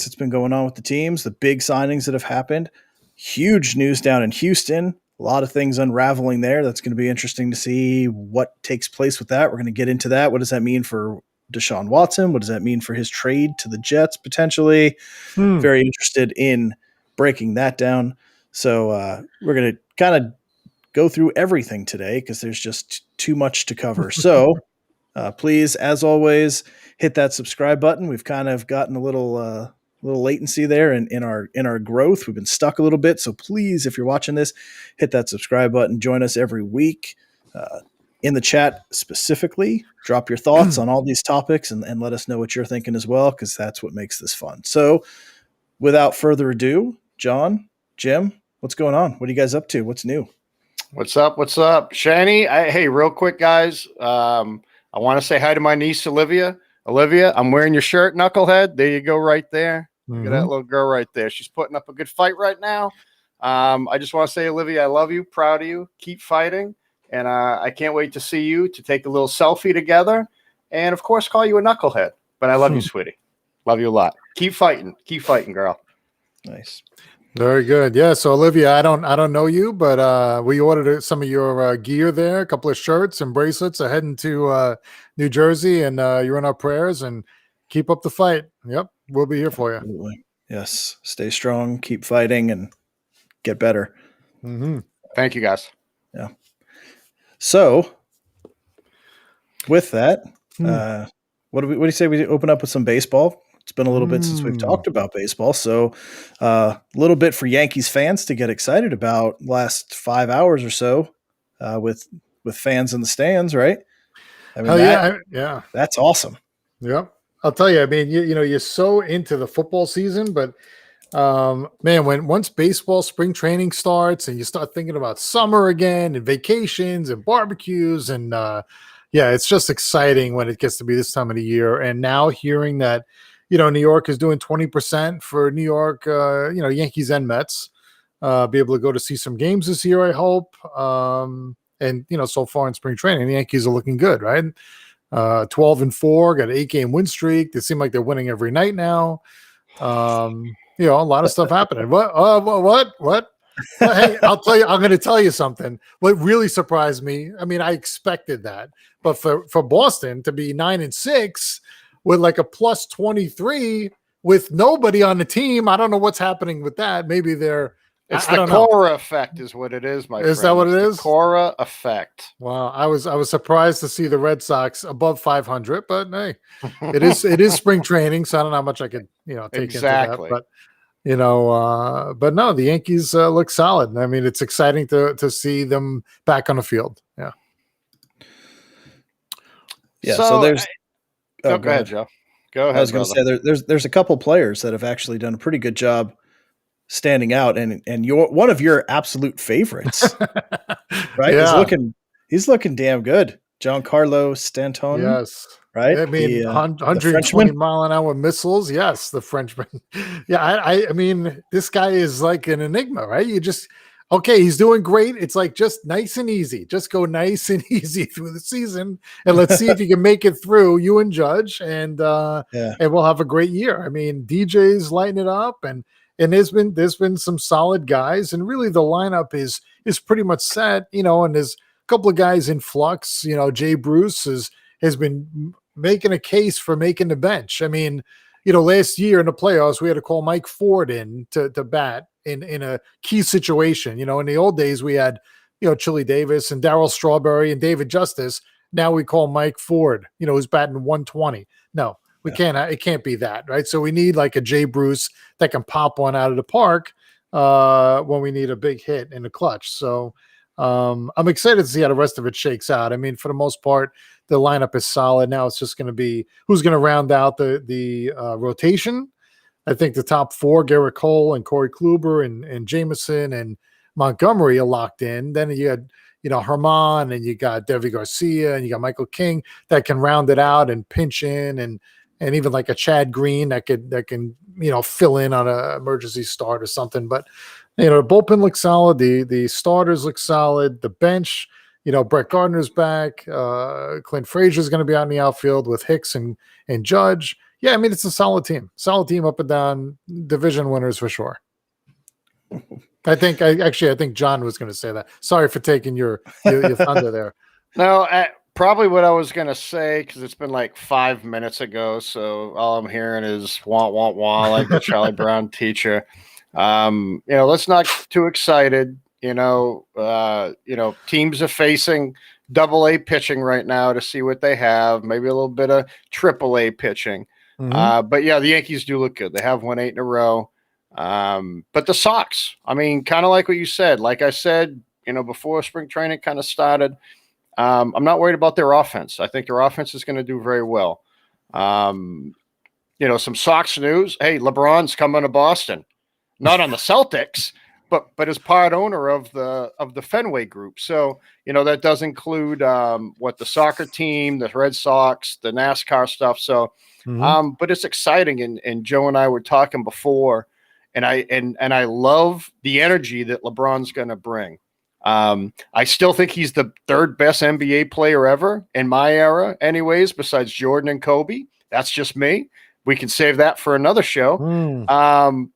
that's been going on with the teams, the big signings that have happened. Huge news down in Houston. A lot of things unraveling there. That's going to be interesting to see what takes place with that. We're going to get into that. What does that mean for Deshaun Watson? What does that mean for his trade to the Jets potentially? Very interested in breaking that down. So we're going to kind of go through everything today because there's just too much to cover. So please, as always, hit that subscribe button. We've kind of gotten a little latency there in our growth. We've been stuck a little bit. So please, if you're watching this, hit that subscribe button. Join us every week in the chat specifically. Drop your thoughts on all these topics and let us know what you're thinking as well, because that's what makes this fun. So without further ado, John, Jim, what's going on? What are you guys up to? What's new? What's up? Shani, hey, real quick, guys. I want to say hi to my niece, Olivia. Olivia, I'm wearing your shirt, Knucklehead. There you go, right there. Look at that little girl right there. She's putting up a good fight right now. I just want to say, Olivia, I love you, proud of you. Keep fighting. And I can't wait to see you, to take a little selfie together. And, of course, call you a Knucklehead. But I love you, sweetie. Love you a lot. Keep fighting. Keep fighting, girl. Nice. Very good. Yeah. So Olivia, I don't know you, but we ordered some of your gear there, a couple of shirts and bracelets. Are heading to New Jersey, and you're in our prayers. And keep up the fight. Yep, we'll be here for you. Absolutely. Yes. Stay strong. Keep fighting, and get better. Thank you, guys. Yeah. So, with that, what do you say we open up with some baseball? It's been a little bit since we've talked about baseball, so a little bit for Yankees fans to get excited about last 5 hours or so with fans in the stands, right? I mean, yeah, that's awesome. Yep. I'll tell you, I mean, you know, you're so into the football season, but man, once baseball spring training starts and you start thinking about summer again and vacations and barbecues and yeah, it's just exciting when it gets to be this time of the year. And now hearing that, you know, New York is doing 20% for New York, you know, Yankees and Mets, be able to go to see some games this year, I hope. And, you know, so far in spring training, the Yankees are looking good, right? 12-4, got an 8-game win streak. They seem like they're winning every night now. You know, a lot of stuff happening. What? Well, hey, I'll tell you, I'm going to tell you something. What really surprised me, I mean, I expected that, but for Boston to be 9-6 with like a plus 23 with nobody on the team, I don't know what's happening with that. Maybe they're, it's the Cora effect is what it is, my friend. Is that what it is? The Cora effect. Wow. I was surprised to see the Red Sox above 500, but hey, it is spring training. So I don't know how much I could, you know, take into that, but you know, but no, the Yankees look solid. I mean, it's exciting to see them back on the field. Yeah. Yeah. So there's, go ahead, Joe. Go ahead. I was going to say there's a couple players that have actually done a pretty good job standing out, and you're one of your absolute favorites, right? Yeah. He's looking damn good. Giancarlo Stanton. Yes. Right. I mean, 120 mile an hour missiles. Yes. The Frenchman. Yeah. I mean, this guy is like an enigma, right? You just, okay, he's doing great. It's like just nice and easy. Just go nice and easy through the season, and let's see if you can make it through, you and Judge, and we'll have a great year. I mean, DJ's lighting it up, and there's been some solid guys, and really the lineup is pretty much set, you know, and there's a couple of guys in flux. You know, Jay Bruce has been making a case for making the bench. I mean, you know, last year in the playoffs, we had to call Mike Ford in to bat in a key situation. You know, in the old days, we had, you know, Chili Davis and Darryl Strawberry and David Justice. Now we call Mike Ford, you know, who's batting 120. No, we can't. It can't be that, right? So we need like a Jay Bruce that can pop one out of the park when we need a big hit in the clutch. So I'm excited to see how the rest of it shakes out. I mean, for the most part, the lineup is solid. Now it's just going to be who's going to round out the rotation. I think the top four, Garrett Cole and Corey Kluber and Jameson and Montgomery are locked in. Then you had, you know, Herman, and you got Devi Garcia, and you got Michael King that can round it out and pinch in, and even like a Chad Green that can, you know, fill in on an emergency start or something. But, you know, the bullpen looks solid. The starters look solid. The bench, you know, Brett Gardner's back. Clint Frazier's going to be out in the outfield with Hicks and Judge. Yeah, I mean, it's a solid team up and down, division winners for sure. I think John was going to say that. Sorry for taking your thunder there. No, probably what I was going to say, because it's been like 5 minutes ago. So all I'm hearing is wah, wah, wah, like the Charlie Brown teacher. Let's not get too excited. Teams are facing AA pitching right now to see what they have, maybe a little bit of AAA pitching. But yeah, the Yankees do look good. They have won 8 in a row. But the Sox, I mean, kind of like what you said, like I said, before spring training kind of started, I'm not worried about their offense. I think their offense is going to do very well. Some Sox news. Hey, LeBron's coming to Boston, not on the Celtics, but as part owner of the Fenway Group. So, that does include what the soccer team, the Red Sox, the NASCAR stuff. So, but it's exciting. And Joe and I were talking before, and I love the energy that LeBron's going to bring. I still think he's the 3rd best NBA player ever in my era, anyways, besides Jordan and Kobe. That's just me. We can save that for another show.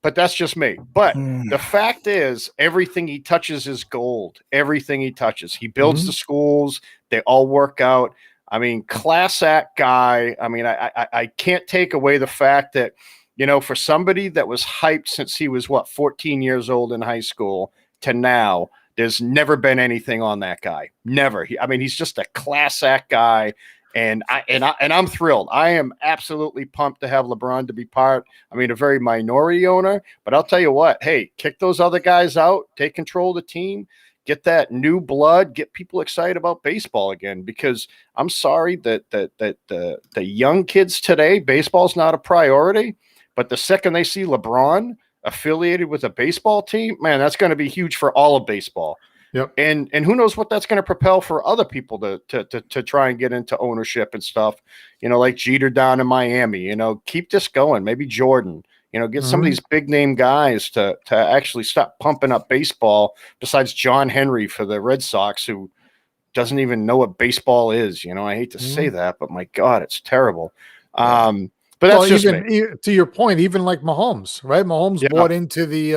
But that's just me. But the fact is, everything he touches is gold. Everything he touches. He builds the schools. They all work out. I mean, class act guy. I mean, I can't take away the fact that, for somebody that was hyped since he was, 14 years old in high school to now, there's never been anything on that guy. Never. He's just a class act guy. And I'm thrilled. I am absolutely pumped to have LeBron to be part. A very minority owner, but I'll tell you what, hey, kick those other guys out, take control of the team, get that new blood, get people excited about baseball again, because I'm sorry that the young kids today, baseball's not a priority, but the second they see LeBron affiliated with a baseball team, man, that's going to be huge for all of baseball. Yep. And who knows what that's going to propel for other people to try and get into ownership and stuff, like Jeter down in Miami, keep this going. Maybe Jordan, get some of these big name guys to actually stop pumping up baseball, besides John Henry for the Red Sox, who doesn't even know what baseball is. I hate to say that, but my God, it's terrible. But that's just me. To your point, even like Mahomes, right? Mahomes bought into the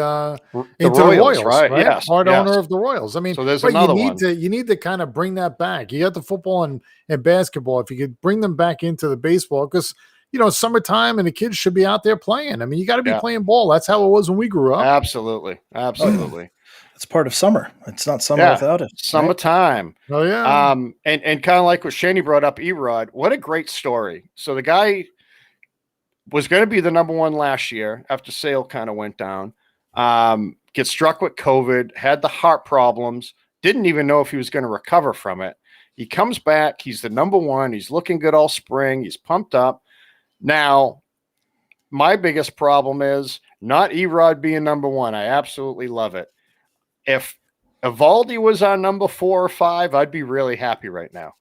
Royals, right? Yes, part owner of the Royals. So there's another one. You need to kind of bring that back. You got the football and basketball. If you could bring them back into the baseball, because summertime and the kids should be out there playing. You got to be playing ball. That's how it was when we grew up. Absolutely. It's part of summer. It's not summer without it. Summertime. Right? Oh yeah. And kind of like what Shani brought up, Erod. What a great story. So the guy was going to be the number 1 last year after Sale kind of went down. Gets struck with COVID, had the heart problems, didn't even know if he was going to recover from it. He comes back. He's the number 1. He's looking good all spring. He's pumped up. Now, my biggest problem is not Erod being number 1. I absolutely love it. If Evaldi was on number 4 or 5, I'd be really happy right now.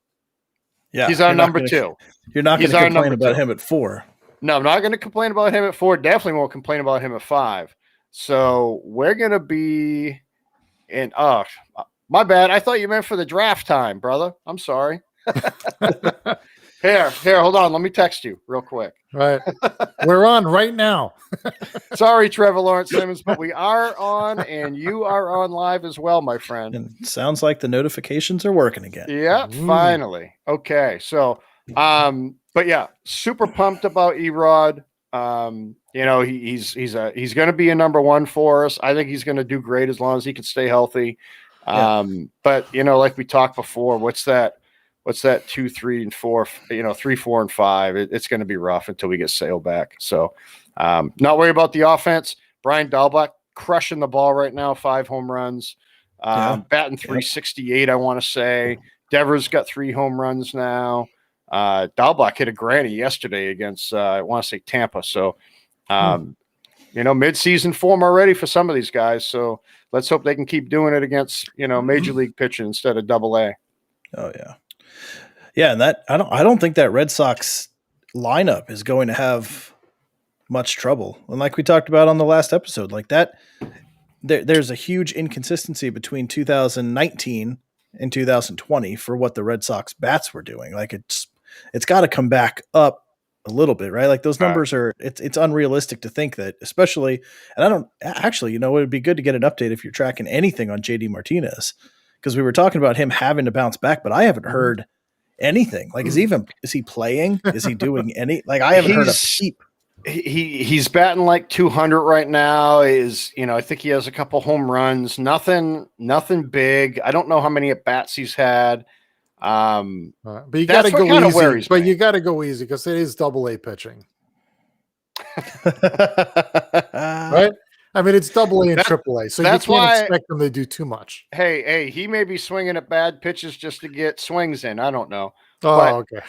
Yeah, he's on number 2. You're not going to complain about him at 4. No, I'm not going to complain about him at 4. Definitely won't complain about him at 5. So we're going to be in. Oh, my bad. I thought you meant for the draft time, brother. I'm sorry. Here, hold on. Let me text you real quick. Right. We're on right now. Sorry, Trevor Lawrence Simmons, but we are on, and you are on live as well, my friend. And it sounds like the notifications are working again. Yeah, finally. Okay, so, but yeah, super pumped about Erod. He's going to be a number 1 for us. I think he's going to do great as long as he can stay healthy. But like we talked before, what's that 2, 3, and 4, 3, 4, and 5, it's going to be rough until we get Sale back. So not worried about the offense. Brian Dahlbach crushing the ball right now, 5 home runs, batting 368. I want to say Devers got 3 home runs now. Dahlbach hit a granny yesterday against, I want to say Tampa. So, mid-season form already for some of these guys. So let's hope they can keep doing it against, major league pitching instead of AA. Oh yeah. Yeah. And that, I don't think that Red Sox lineup is going to have much trouble. And like we talked about on the last episode, like that, there's a huge inconsistency between 2019 and 2020 for what the Red Sox bats were doing. Like it's got to come back up a little bit, right? Like those numbers are, it's unrealistic to think that, especially, and I don't actually, it would be good to get an update if you're tracking anything on JD Martinez, because we were talking about him having to bounce back, but I haven't heard anything. Like, is he playing? Is he doing any, like, I haven't heard a peep. He's batting like 200 right now. I think he has a couple home runs, nothing big. I don't know how many at bats he's had. But you got to go easy. But you got to go easy because it is AA pitching, right? I mean, it's AA and AAA, so you can't expect them to do too much. Hey, he may be swinging at bad pitches just to get swings in. I don't know. Oh, okay.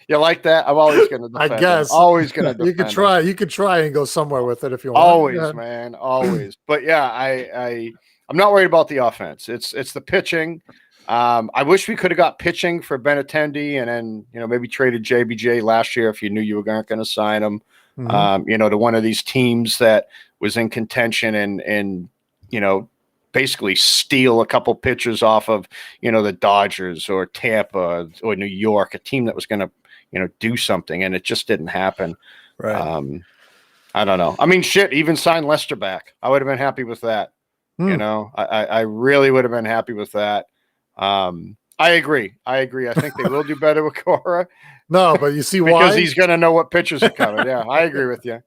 You like that? I'm always going to defend. I guess him. Always going to. You could try. You could try and go somewhere with it if you want. Always, man. Always. But yeah, I'm not worried about the offense. It's the pitching. I wish we could have got pitching for Benintendi and then maybe traded JBJ last year if you knew you weren't going to sign him. To one of these teams that was in contention and basically steal a couple pitchers off of the Dodgers or Tampa or New York, a team that was going to do something, and it just didn't happen. Right. I don't know. I mean, shit, even sign Lester back. I would have been happy with that. I really would have been happy with that. I agree. I think they will do better with Cora. No, but you see why? Because he's going to know what pitchers are coming. Yeah, I agree with you.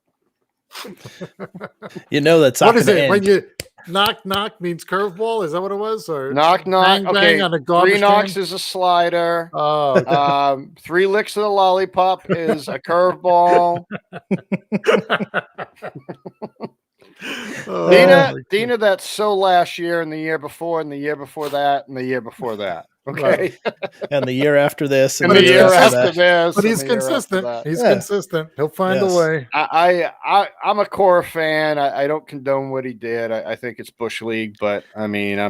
That's what is it when you knock means curveball? Is that what it was? Or knock bang, okay, on a 3 knocks is a slider. Oh, okay. 3 licks of the lollipop is a curveball. Dina, that's so last year and the year before and the year before that and the year before that. Okay. Right. And the year after this. And the year after this. But he's consistent. He's consistent. He'll find a way. I'm a Cora fan. I don't condone what he did. I think it's Bush League, but I mean,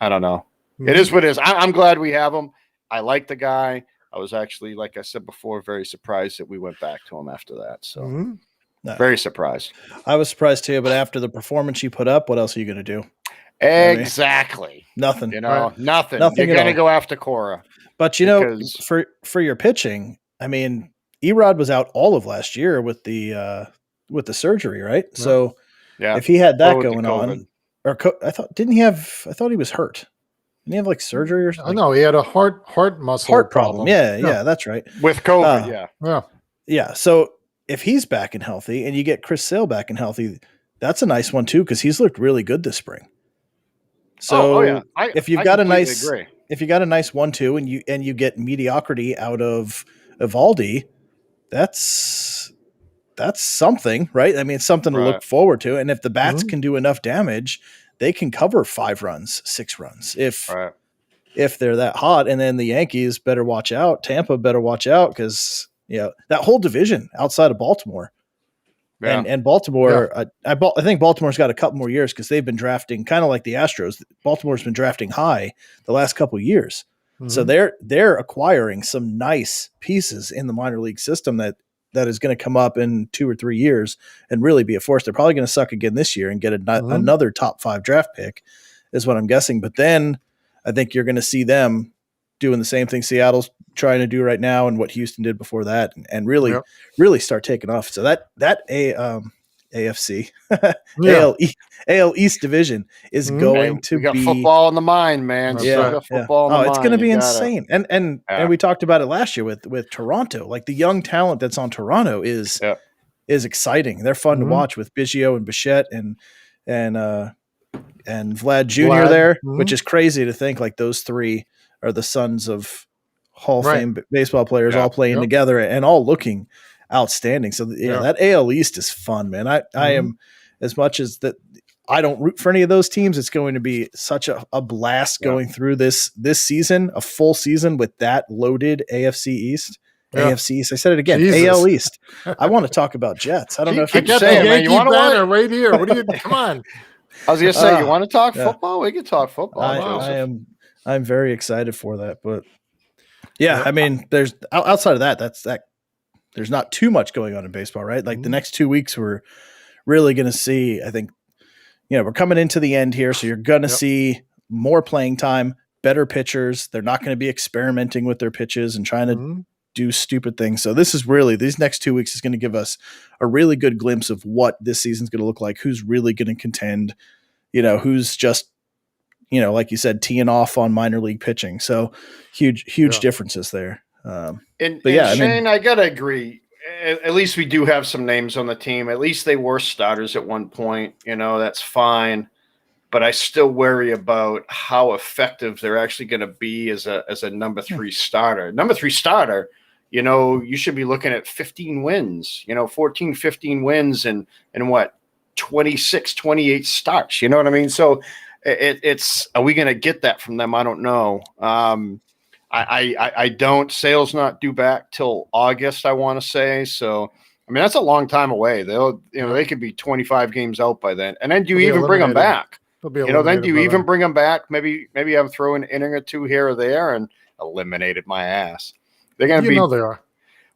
I don't know. It is what it is. I'm glad we have him. I like the guy. I was actually, like I said before, very surprised that we went back to him after that. So very surprised. I was surprised too, but after the performance you put up, what else are you going to do? Exactly. Nothing. Nothing. You're going to go after Cora. But for your pitching, I mean, Erod was out all of last year with the surgery, right? Yeah. So if he had that going on, I thought he was hurt. Didn't he have like surgery or something? No, he had a heart problem. Yeah, that's right. With COVID, yeah. So if he's back and healthy, and you get Chris Sale back and healthy, that's a nice one too because he's looked really good this spring. So if you've got a nice 1-2 and you get mediocrity out of Evaldi, that's something, right? I mean, it's something to look forward to. And if the bats can do enough damage, they can cover 5 runs, 6 runs if they're that hot. And then the Yankees better watch out. Tampa better watch out because that whole division outside of Baltimore. Yeah. And Baltimore, I think Baltimore's got a couple more years because they've been drafting kind of like the Astros. Baltimore's been drafting high the last couple of years. So they're acquiring some nice pieces in the minor league system that is going to come up in 2 or 3 years and really be a force. They're probably going to suck again this year and get another top 5 draft pick is what I'm guessing. But then I think you're going to see them doing the same thing Seattle's trying to do right now and what Houston did before that and really start taking off. So that AFC AL East division is going to be football in the mind, man. It's going to be insane. And we talked about it last year with Toronto. Like the young talent that's on Toronto is exciting. They're fun to watch with Biggio and Bichette and Vlad Jr. there, which is crazy to think like those 3 are the sons of Hall of Fame baseball players all playing together and all looking outstanding. So that AL East is fun, man. I am, as much as that I don't root for any of those teams, it's going to be such a blast going through this season, a full season with that loaded AFC East. AFC East. I said it again. Jesus. AL East. I want to talk about Jets. I don't know if you can say it, man. You want to right here. What do you come on? I was gonna say, you want to talk football? We can talk football. I'm very excited for that, but I mean, there's outside of that, there's not too much going on in baseball, right? Like the next 2 weeks, we're really going to see, I think, we're coming into the end here. So you're going to see more playing time, better pitchers. They're not going to be experimenting with their pitches and trying to do stupid things. So this is really, these next 2 weeks is going to give us a really good glimpse of what this season's going to look like, who's really going to contend, who's just, like you said, teeing off on minor league pitching. So huge differences there. Shane, I got to agree. At least we do have some names on the team. At least they were starters at one point. That's fine. But I still worry about how effective they're actually going to be as a number 3 starter. Number 3 starter, you should be looking at 15 wins, 14, 15 wins and what, 26, 28 starts. You know what I mean? So it's are we going to get that from them? I don't know. I don't. Sale's not due back till August, I want to say. So, that's a long time away. They could be 25 games out by then. And then do you even bring them back? Then do you even bring them back? Maybe I'm throwing an inning or two here or there and eliminated my ass. They're going to be. They are.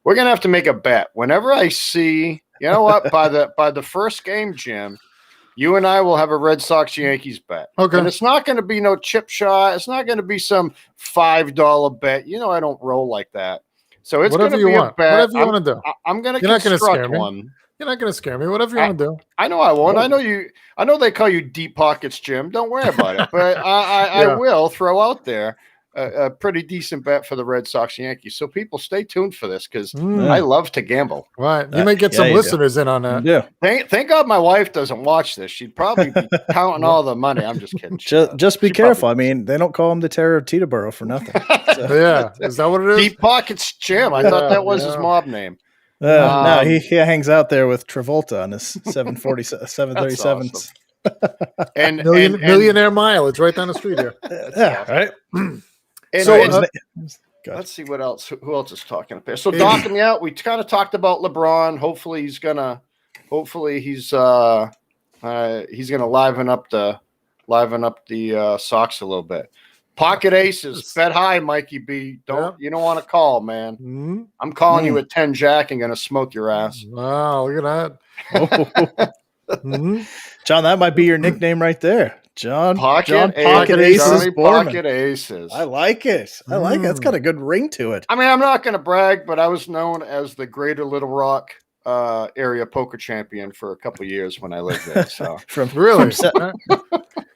We're going to have to make a bet. Whenever I see, by the first game, Jim, you and I will have a Red Sox Yankees bet. Okay. And it's not going to be no chip shot. It's not going to be some $5 bet. I don't roll like that. So it's going to be a bet. Whatever you want to do. I'm going to construct one. You're not going to scare me. Whatever you want to do. I know I won't. I know they call you deep pockets, Jim. Don't worry about it. But I will throw out there a pretty decent bet for the Red Sox Yankees. So people stay tuned for this because I love to gamble. Right. You may get some listeners in on that. Yeah. Thank God my wife doesn't watch this. She'd probably be counting all the money. I'm just kidding. Just be careful. They don't call him the Terror of Teterboro for nothing. So. Yeah. Is that what it is? Deep Pockets Jim. I thought that was his mob name. No, he hangs out there with Travolta on his 737s. Awesome. and millionaire mile. It's right down the street here. Right. Let's see what else. Who else is talking up there? So Doc and out. We kind of talked about LeBron. Hopefully he's gonna liven up the Sox a little bit. Pocket aces, bet high, Mikey B. You don't want to call, man. Mm-hmm. I'm calling you at 10 Jack and gonna smoke your ass. Wow, look at that. John, that might be your nickname right there. John Pocket Aces. Pocket Aces. I like it. It's got a good ring to it. I'm not gonna brag, but I was known as the Greater Little Rock area poker champion for a couple of years when I lived there. So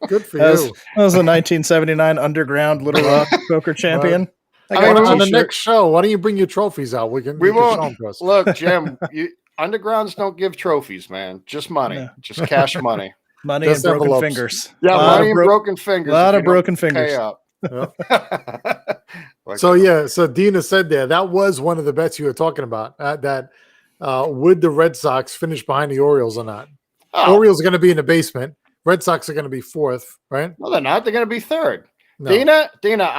good for you. That was a 1979 underground Little Rock poker champion. On the next show, why don't you bring your trophies out? We won't. Look, Jim, undergrounds don't give trophies, man. Just money, just cash money. Money and broken fingers. Yeah, money and broken fingers. A lot of broken fingers. So Dina said that was one of the bets you were talking about. Would the Red Sox finish behind the Orioles or not? Orioles are going to be in the basement. Red Sox are going to be 4th, right? No, they're not. They're going to be 3rd. No. Dina,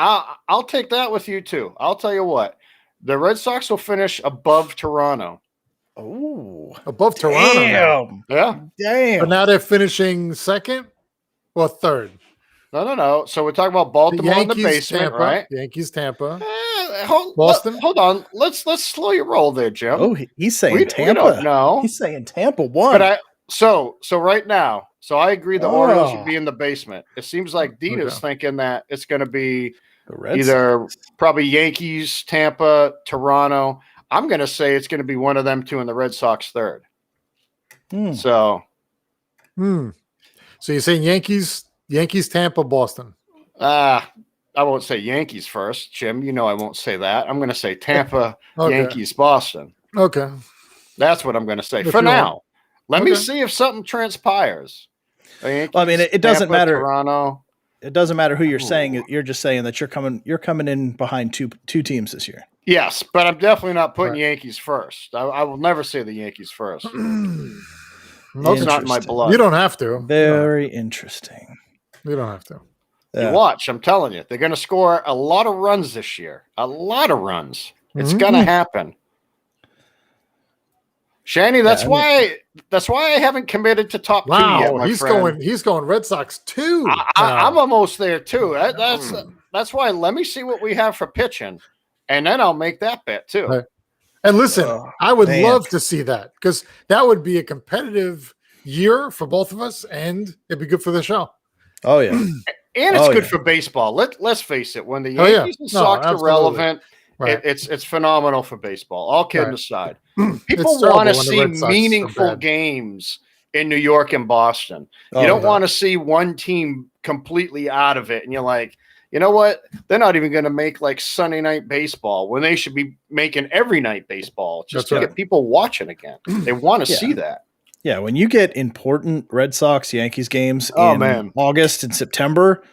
I'll take that with you too. I'll tell you what, the Red Sox will finish above Toronto. Oh, above Toronto. Yeah. Damn. But now they're finishing 2nd or 3rd. No. So we're talking about Baltimore in the basement, Tampa, right? Yankees, Tampa. Boston. Hold on. Let's slow your roll there, Jim. Oh, he's saying Tampa. We don't know. He's saying Tampa won. But so right now, so I agree the Orioles should be in the basement. It seems like Dina's thinking that it's going to be either probably Yankees, Tampa, Toronto. I'm going to say it's going to be one of them two in the Red Sox 3rd. So you're saying Yankees, Tampa, Boston. I won't say Yankees first, Jim. I won't say that. I'm going to say Tampa, Yankees, Boston. Okay. That's what I'm going to say for now. Let me see if something transpires. Yankees, it doesn't matter. Toronto. It doesn't matter who you're saying. You're just saying that you're coming in behind two teams this year. Yes, but I'm definitely not putting Yankees first. I will never say the Yankees first. It's not in my blood. You don't have to. Very interesting. You don't have to. You watch. I'm telling you, they're going to score a lot of runs this year. A lot of runs. It's going to happen. Shani, that's why I haven't committed to top 2 yet. My friend. He's going Red Sox 2. I'm almost there too. That's why. Let me see what we have for pitching. And then I'll make that bet too. Right. And listen, I would love to see that because that would be a competitive year for both of us, and it'd be good for the show. Oh yeah, and it's good for baseball. Let's face it. When the Yankees and Sox are relevant, Right. It's phenomenal for baseball. All kidding aside, people It's want to terrible when the see Red Sox are meaningful bad. games in New York and Boston. You Oh, don't yeah. want to see one team completely out of it, and you're like, you know what? They're not even going to make like Sunday night baseball when they should be making every night baseball just That's to right. get people watching again. They want to Yeah. see that. Yeah, when you get important Red Sox Yankees games Oh, in man. August and September,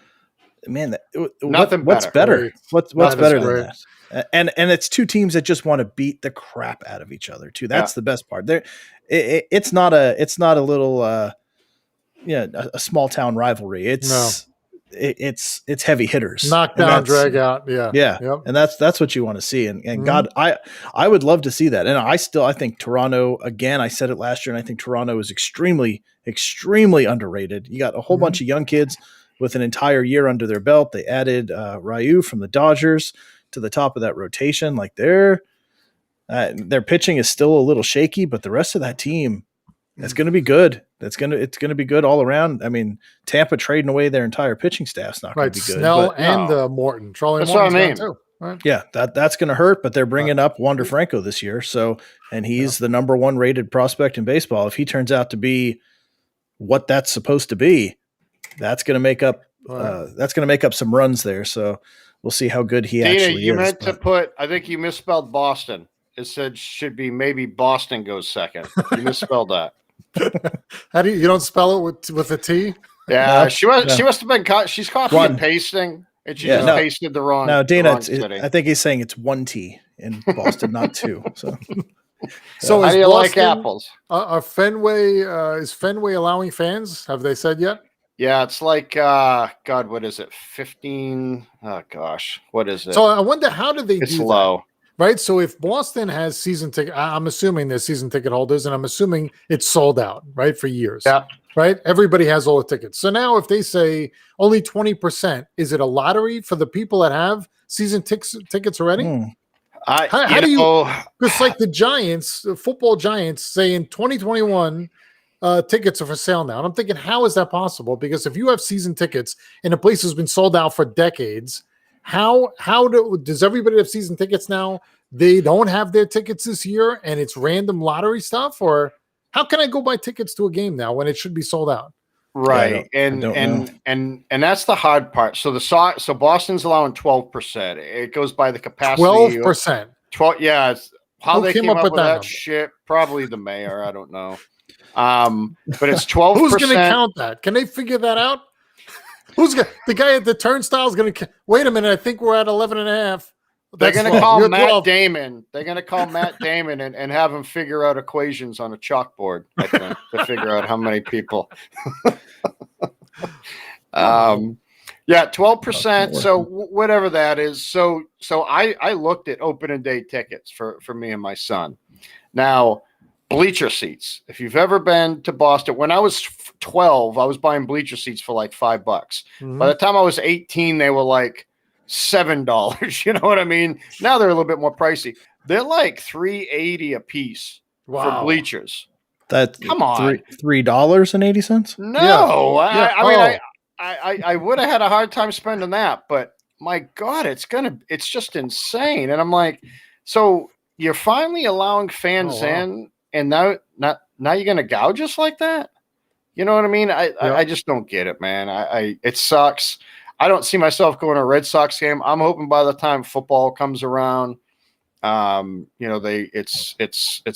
man, Nothing what's better. better? What's That is better than great. that? And it's two teams that just want to beat the crap out of each other too. That's the best part. It's not a little a small town rivalry. It's heavy hitters. Knockdown, drag out. Yeah. Yeah. Yep. And that's what you want to see. And God, I would love to see that. And I think Toronto, again, I said it last year, and I think Toronto is extremely, extremely underrated. You got a whole bunch of young kids with an entire year under their belt. They added Ryu from the Dodgers to the top of that rotation. Like their pitching is still a little shaky, but the rest of that team, it's going to be good. It's going to be good all around. I mean, Tampa trading away their entire pitching staff's not going to be good. Snell but, and Morton. Charlie That's Morton's what I mean. too. Right? Yeah, that's going to hurt. But they're bringing up Wander Franco this year, and he's the number 1 rated prospect in baseball. If he turns out to be what that's supposed to be, that's going to make up. That's going to make up some runs there. So we'll see how good he actually is. You meant to put. I think you misspelled Boston. It said should be maybe Boston goes second. You misspelled that. How do you don't spell it with a T? Yeah, she must have been caught. She's copy and pasting, and she just pasted the wrong. No, Dana, city. I think he's saying it's 1 T in Boston, not 2. So how do you like apples? Are Fenway is Fenway allowing fans? Have they said yet? Yeah, it's like God, what is it? 15. Oh gosh, what is it? So I wonder how did they do that? Low. Right. So if Boston has season ticket, I'm assuming they're season ticket holders, and I'm assuming it's sold out, right, for years. Yeah. Right. Everybody has all the tickets. So now if they say only 20%, is it a lottery for the people that have season tickets already? How do you, because like the Giants, the football Giants say in 2021, tickets are for sale now. And I'm thinking, how is that possible? Because if you have season tickets and a place has been sold out for decades, does everybody have season tickets now? They don't have their tickets this year and it's random lottery stuff? Or how can I go buy tickets to a game now when it should be sold out? Right. And that's the hard part. So so Boston's allowing 12%. It goes by the capacity. 12%. 12. Yeah. It's how they came up with that number? Shit. Probably the mayor. I don't know. But it's 12%. Who's going to count that? Can they figure that out? The guy at the turnstile is going to wait a minute. I think we're at 11.5. They're going to call Matt Damon. They're going to call Matt Damon and have him figure out equations on a chalkboard, I think, to figure out how many people. Yeah, 12%. So whatever that is. So I looked at opening day tickets for me and my son. Now, bleacher seats. If you've ever been to Boston, when I was 12, I was buying bleacher seats for like $5. By the time I was 18, they were like $7. You know what I mean? Now they're a little bit more pricey. They're like $3.80 a piece for bleachers. That's come on, $3.80. No, yeah. I would have had a hard time spending that, but my God, it's just insane. And I'm like, so you're finally allowing fans in, and now you're gonna gouge us like that? You know what I mean? I just don't get it, man. It sucks. I don't see myself going to a Red Sox game. I'm hoping by the time football comes around, it's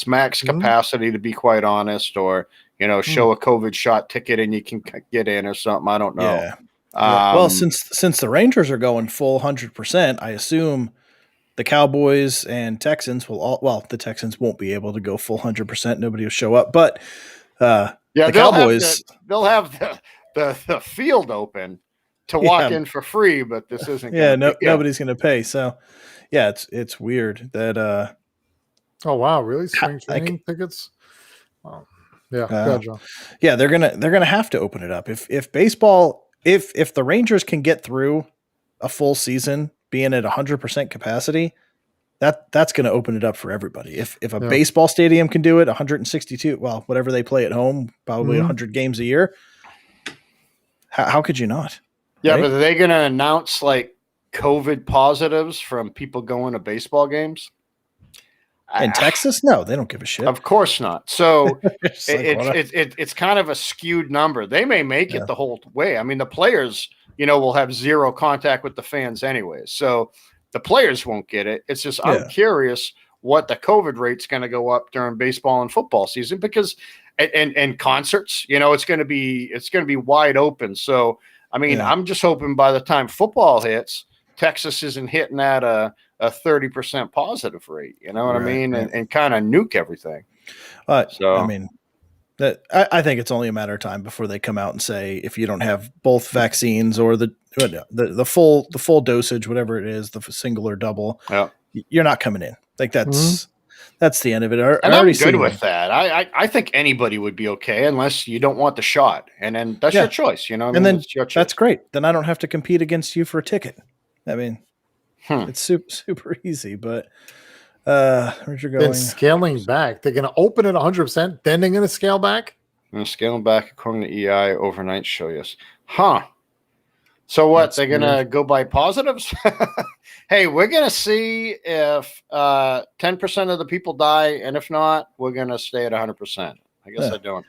max capacity, to be quite honest, or show a COVID shot ticket and you can get in or something. I don't know. Yeah. Well, since the Rangers are going full 100%, I assume the Cowboys and Texans will the Texans won't be able to go full 100%. Nobody will show up, but the Cowboys, they'll have the field open to walk in for free, but this isn't. Nobody's going to pay. So yeah, it's weird that. Oh wow, really? Spring training tickets? Wow. Yeah, gotcha. Yeah, they're gonna have to open it up. If baseball, if the Rangers can get through a full season being at 100% capacity, that's going to open it up for everybody. If a baseball stadium can do it, 162, well, whatever they play at home, probably 100 games a year. How could you not? Yeah, right? but are they going to announce like COVID positives from people going to baseball games. In Texas, no, they don't give a shit. Of course not. So It's it's kind of a skewed number. They may make it the whole way. I mean, the players, will have zero contact with the fans anyways. So the players won't get it. It's just I'm curious what the COVID rate's going to go up during baseball and football season because and concerts, it's going to be wide open. So I mean, I'm just hoping by the time football hits, Texas isn't hitting at a 30% positive rate, you know what I mean? And kind of nuke everything. So I mean, I think it's only a matter of time before they come out and say if you don't have both vaccines or the full dosage, whatever it is, the single or double, you're not coming in. Like that's the end of it. And I'm good with that. I think anybody would be okay unless you don't want the shot, and then that's your choice, you know. And then that's great. Then I don't have to compete against you for a ticket. I mean, it's super easy, but where'd you go? Then scaling back. They're going to open it 100%. Then they're going to scale back. I'm going to scale back according to EI overnight show. Yes, So what? They're going to go by positives? Hey, we're going to see if 10% of the people die, and if not, we're going to stay at 100%. I guess I don't.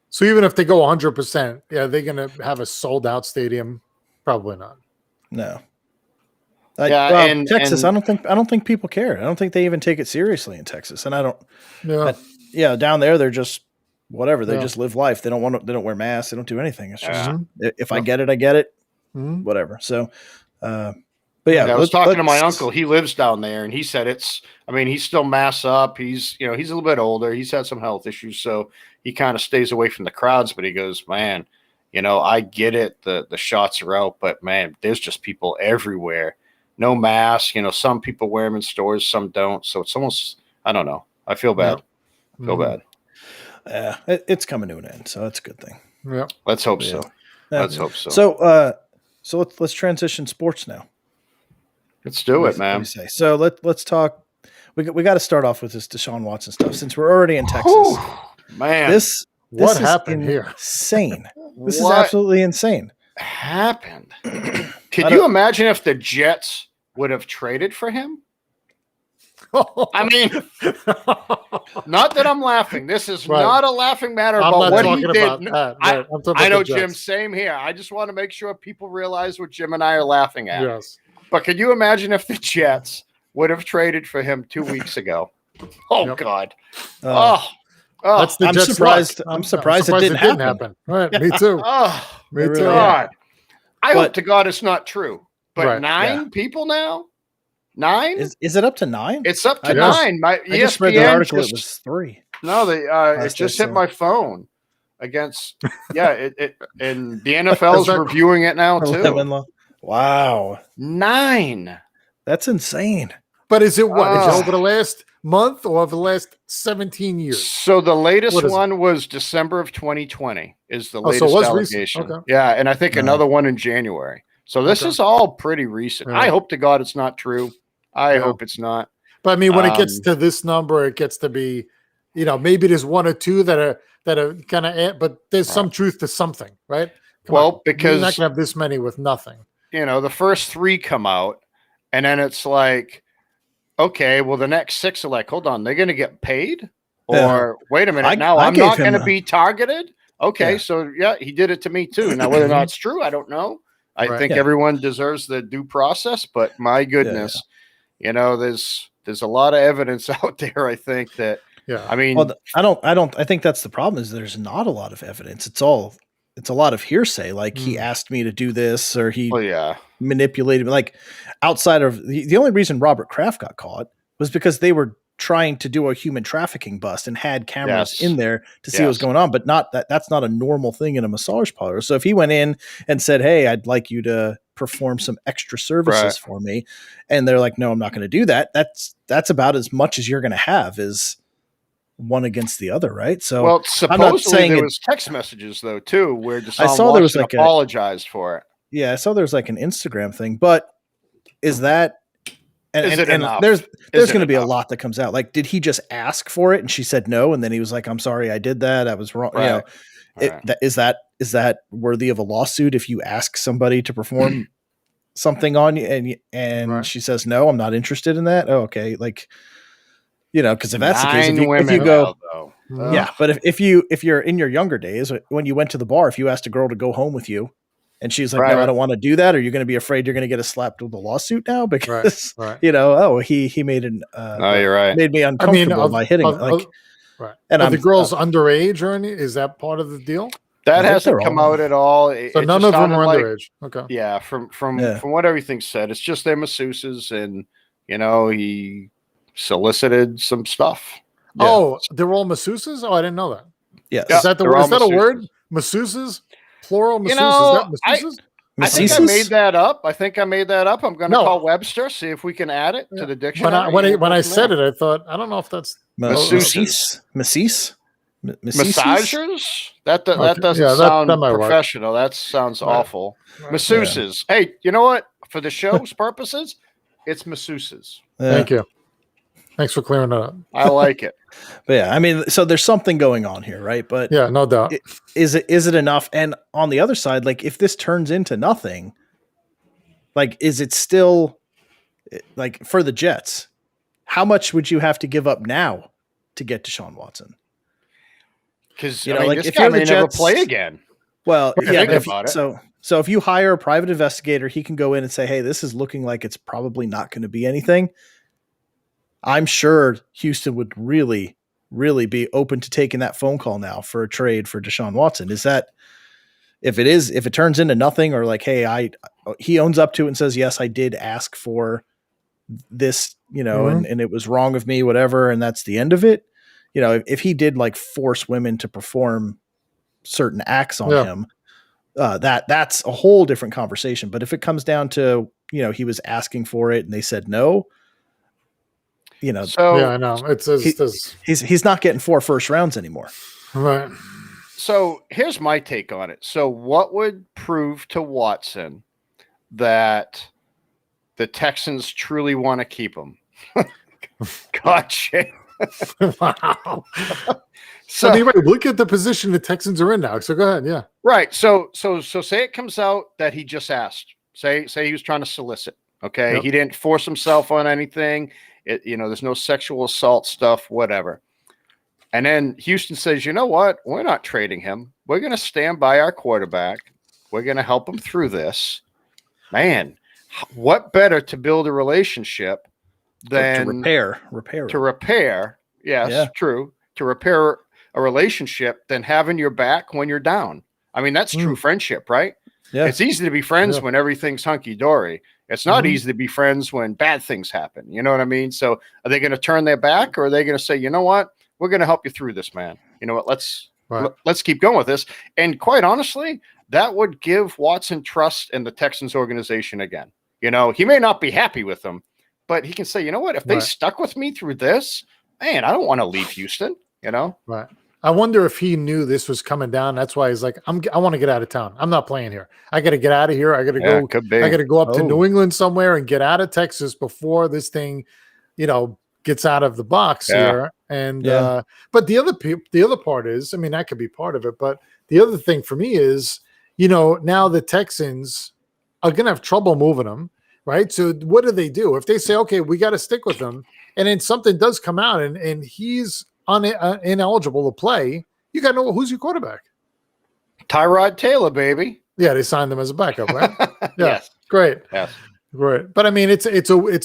So even if they go 100%, they're going to have a sold out stadium. Probably not. No. And Texas, I don't think people care. I don't think they even take it seriously in Texas, and I don't. Down there they're just whatever. They just live life. They don't wear masks. They don't do anything. It's just if I get it, I get it. Whatever. So, but I was talking to my uncle. He lives down there, and he said he's still masked up. He's a little bit older. He's had some health issues, so he kind of stays away from the crowds. But he goes, man, I get it. The shots are out, but man, there's just people everywhere. No mask. Some people wear them in stores, some don't. So it's almost, I don't know. I feel bad. Bad. Yeah, it's coming to an end, so that's a good thing. Yeah, let's hope so. Let's hope so. So let's transition sports now. Let's do it, man. So let's talk. We got to start off with this Deshaun Watson stuff since we're already in Texas. Man, this what happened here? Insane. This is absolutely insane. Happened. Could you imagine if the Jets would have traded for him? I mean, not that I'm laughing. This is not a laughing matter about what he did. I know, Jim, same here. I just want to make sure people realize what Jim and I are laughing at. Yes. But could you imagine if the Jets would have traded for him 2 weeks ago? Oh, God. That's the Jets surprised. I'm surprised it didn't happen. Right. Me too. Me too. God. I hope to God it's not true. But 9 people now? 9? Is it up to 9? It's up to 9. My I just read the article. It was 3. No, it just hit my phone against. And the NFL's reviewing it now too. Wow, 9. That's insane. But is it what? Is it over the last month or over the last 17 years? So the latest one was December of 2020 is the latest allegation. Okay. Yeah, and I think another one in January. So this is all pretty recent. I hope to God it's not true. I hope it's not. But I mean, when it gets to this number, it gets to be, maybe there's 1 or 2 that are kind of, but there's some truth to something, right? Because you're not gonna have this many with nothing. The first 3 come out, and then it's like, okay, well, the next 6 are like, hold on, they're going to get paid, or wait a minute, I'm not going to be targeted. Okay, so he did it to me too. Now, whether or not it's true, I don't know. I think everyone deserves the due process, but my goodness, there's a lot of evidence out there. I think that, I mean, I think that's the problem is there's not a lot of evidence. It's a lot of hearsay. Like he asked me to do this or he manipulated me. Like outside of the only reason Robert Kraft got caught was because they were trying to do a human trafficking bust and had cameras in there to see what was going on, but that's not a normal thing in a massage parlor. So if he went in and said, hey, I'd like you to perform some extra services for me. And they're like, no, I'm not going to do that. That's about as much as you're going to have is one against the other. Right. So supposedly there was text messages though too, where I saw there was like apologized for it. Yeah. I saw there was like an Instagram thing, but is that, and there's going to be a lot that comes out. Like, did he just ask for it and she said no, and then he was like, "I'm sorry, I did that. I was wrong." Right. Is that worthy of a lawsuit if you ask somebody to perform something on you, and Right. she says, no, I'm not interested in that. Oh, okay. Like, because if that's the case, if 9 you women go, now, though. yeah, but if you're in your younger days, when you went to the bar, if you asked a girl to go home with you, and she's like, no, I Right. don't want to do that, are you going to be afraid you're going to get a slapped with a lawsuit now because Right. he made No, you're right. made me I mean, uncomfortable by hitting right. and Are I'm the girls underage or any? Is that part of the deal? That I think hasn't they're come all- out at all. It, So it none just of them sounded are like, underage. Okay. yeah, from Yeah. what everything said, it's just their masseuses, and he solicited some stuff. Yeah. Oh, they're all masseuses? Oh, I didn't know that. Yes. Yeah. Is that they're all a masseuses. word? Masseuses? Plural masseuse. Is that masseuses? I think I made that up. I'm going to No. call Webster, see if we can add it to the dictionary. When I said it, I thought, I don't know if that's Masseuses. Masseuses? Massagers? That doesn't Yeah, sound that might work. professional. That sounds awful. Right. Masseuses. Hey, you know what? For the show's purposes, it's masseuses. Thank you. Thanks for clearing that up. I like it. But yeah, I mean, so there's something going on here, right? But yeah, no doubt. Is it enough? And on the other side, like if this turns into nothing, like is it still like for the Jets? How much would you have to give up now to get Deshaun Watson? Because if guy you're may the never Jets, play again. Well, yeah, think about it. So if you hire a private investigator, he can go in and say, "Hey, this is looking like it's probably not going to be anything." I'm sure Houston would really, really be open to taking that phone call now for a trade for Deshaun Watson. Is that if it turns into nothing, or like, hey, he owns up to it and says, yes, I did ask for this, and it was wrong of me, whatever, and that's the end of it. If he did like force women to perform certain acts on him, that's a whole different conversation. But if it comes down to, he was asking for it and they said no, so yeah, I know. He's not getting 4 first rounds anymore. Right. So here's my take on it. So what would prove to Watson that the Texans truly want to keep him? Gotcha. Wow. So anyway, look at the position the Texans are in now. So go ahead. Yeah. Right. So say it comes out that he just asked. Say he was trying to solicit. Okay. Yep. He didn't force himself on anything. There's no sexual assault stuff, whatever. And then Houston says, you know what? We're not trading him. We're going to stand by our quarterback. We're going to help him through this. Man, what better to build a relationship than to repair. Yes, yeah. True. To repair a relationship than having your back when you're down. I mean, that's true friendship, right? Yeah. It's easy to be friends when everything's hunky-dory. It's not easy to be friends when bad things happen. You know what I mean? So are they going to turn their back, or are they going to say, you know what? We're going to help you through this, man. You know what? Let's keep going with this. And quite honestly, that would give Watson trust in the Texans organization again. He may not be happy with them, but he can say, you know what? If they stuck with me through this, man, I don't want to leave Houston, Right. I wonder if he knew this was coming down. That's why he's like, I want to get out of town. I'm not playing here. I got to get out of here. I got to go. I got to go up to New England somewhere and get out of Texas before this thing, gets out of the box here. And but the other part is, I mean, that could be part of it. But the other thing for me is, now the Texans are going to have trouble moving him, right? So what do they do if they say, okay, we got to stick with him, and then something does come out and he's ineligible to play? You got to know who's your quarterback. Tyrod Taylor, baby. Yeah, they signed him as a backup, right? Yeah, yes. Great. Yes. Right. But I mean, it's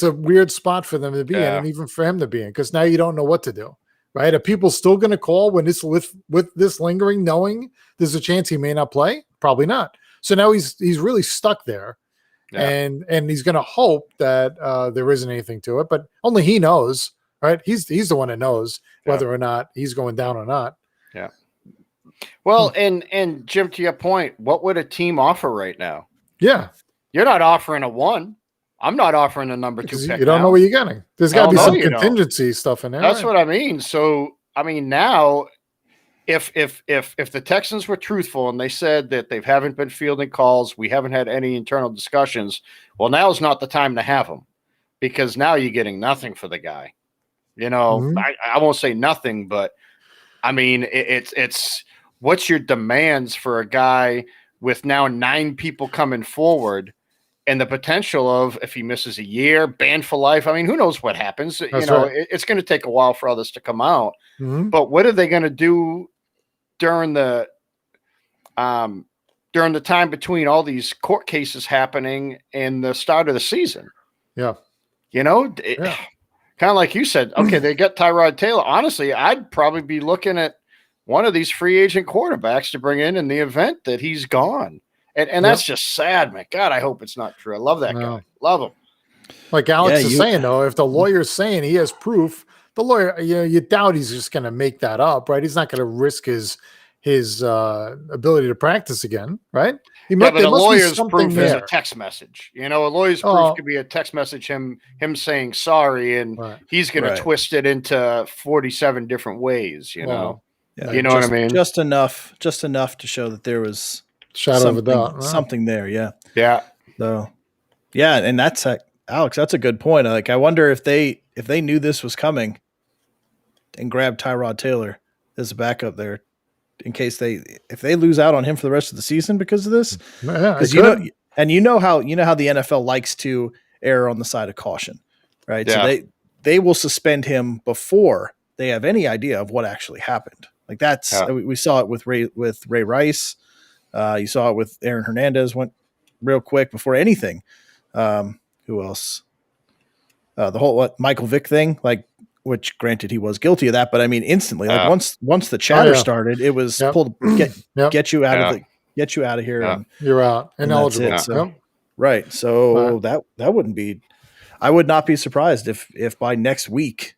a weird spot for them to be in, and even for him to be in, because now you don't know what to do, right? Are people still going to call when this with this lingering, knowing there's a chance he may not play? Probably not. So now he's really stuck there, and he's going to hope that there isn't anything to it, but only he knows, right? He's the one that knows whether or not he's going down or not. Yeah. Well, and Jim, to your point, what would a team offer right now? Yeah. You're not offering a 1. I'm not offering a number 2 pick. You don't know what you're getting. There's got to be some contingency stuff in there. That's what I mean. So, I mean, now, if the Texans were truthful and they said that they haven't been fielding calls, we haven't had any internal discussions, well, now is not the time to have them, because now you're getting nothing for the guy. I won't say nothing, but I mean, it's what's your demands for a guy with now 9 people coming forward and the potential of if he misses a year, banned for life. I mean, who knows what happens? That's right. It's going to take a while for all this to come out. Mhm. But what are they going to do during the time between all these court cases happening and the start of the season? Yeah. Kind of like you said, okay, they got Tyrod Taylor. Honestly, I'd probably be looking at one of these free agent quarterbacks to bring in the event that he's gone. And that's just sad, man. God, I hope it's not true. I love that guy. Love him. Like Alex is saying, though, if the lawyer's saying he has proof, the lawyer, you doubt he's just going to make that up, right? He's not going to risk his ability to practice again, right? But a lawyer's proof is a text message. A lawyer's proof could be a text message, him saying sorry, and he's going to twist it into 47 different ways. Well, you know what I mean? Just enough to show that there was shadow of a doubt, something there. Yeah. So, and that's Alex. That's a good point. Like, I wonder if they knew this was coming and grabbed Tyrod Taylor as a backup there in case if they lose out on him for the rest of the season because of this. Because you know how the NFL likes to err on the side of caution, right? Yeah. So they will suspend him before they have any idea of what actually happened. Like we saw it with Ray Rice. You saw it with Aaron Hernandez, went real quick before anything. Who else? The whole Michael Vick thing, which granted he was guilty of that, but I mean instantly, once the chatter started, it was pulled get you out of here, and you're out and eligible. So, right. So that wouldn't be. I would not be surprised if by next week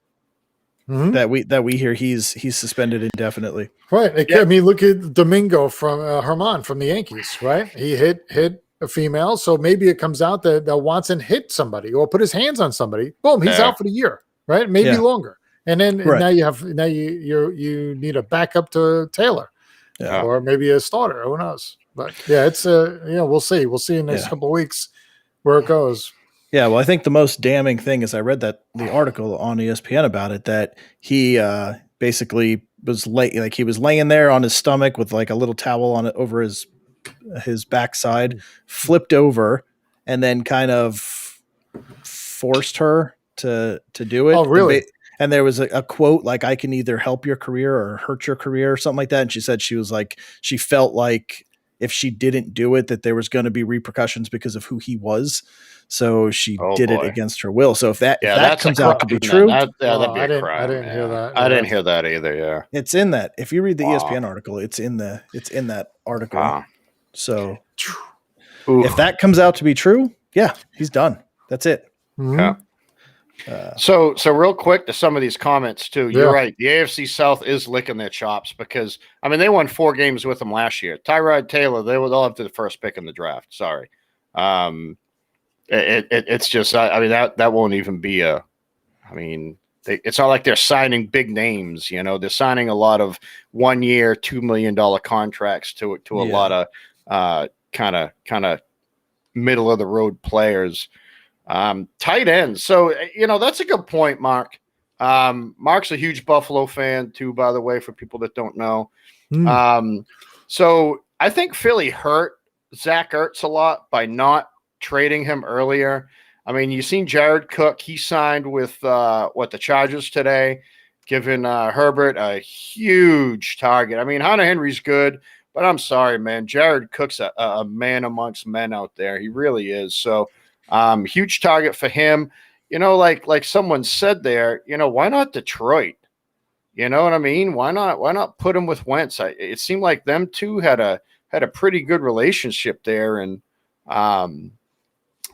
that we hear he's suspended indefinitely. Right. I mean, look at Domingo from Herman from the Yankees. Right. He hit a female, so maybe it comes out that Watson hit somebody or put his hands on somebody. Boom, he's out for the year. Right, maybe longer, and then now you need a backup to Taylor, or maybe a starter. Who knows? But it's we'll see. We'll see in the next couple of weeks where it goes. Yeah, well, I think the most damning thing is I read the article on ESPN about it that he basically was he was laying there on his stomach with like a little towel on it over his backside, flipped over, and then kind of forced her to do it. Oh, really? And there was a quote like, "I can either help your career or hurt your career," or something like that. And she said she felt like if she didn't do it, that there was going to be repercussions because of who he was. So she did it against her will. So if that comes out to be true, that'd be a crime. I didn't hear that. I didn't hear that either. Yeah, it's in that. If you read the ESPN article, it's in that article. Wow. So if that comes out to be true, he's done. That's it. Mm-hmm. Yeah. So real quick to some of these comments too. You're right. The AFC South is licking their chops because they won 4 games with them last year. Tyrod Taylor, they'll have the first pick in the draft. Sorry. It's just that won't even be it's not like they're signing big names. They're signing a lot of 1 year, $2 million contracts to a lot of kind of middle of the road players. Tight ends. So, that's a good point, Mark. Mark's a huge Buffalo fan too, by the way, for people that don't know. So I think Philly hurt Zach Ertz a lot by not trading him earlier. You've seen Jared Cook. He signed with the Chargers today, giving Herbert a huge target. Hunter Henry's good, but I'm sorry, man. Jared Cook's a man amongst men out there. He really is. So huge target for him. Like someone said there, why not Detroit? You know what I mean? Why not put him with Wentz? It seemed like them two had a pretty good relationship there. And no,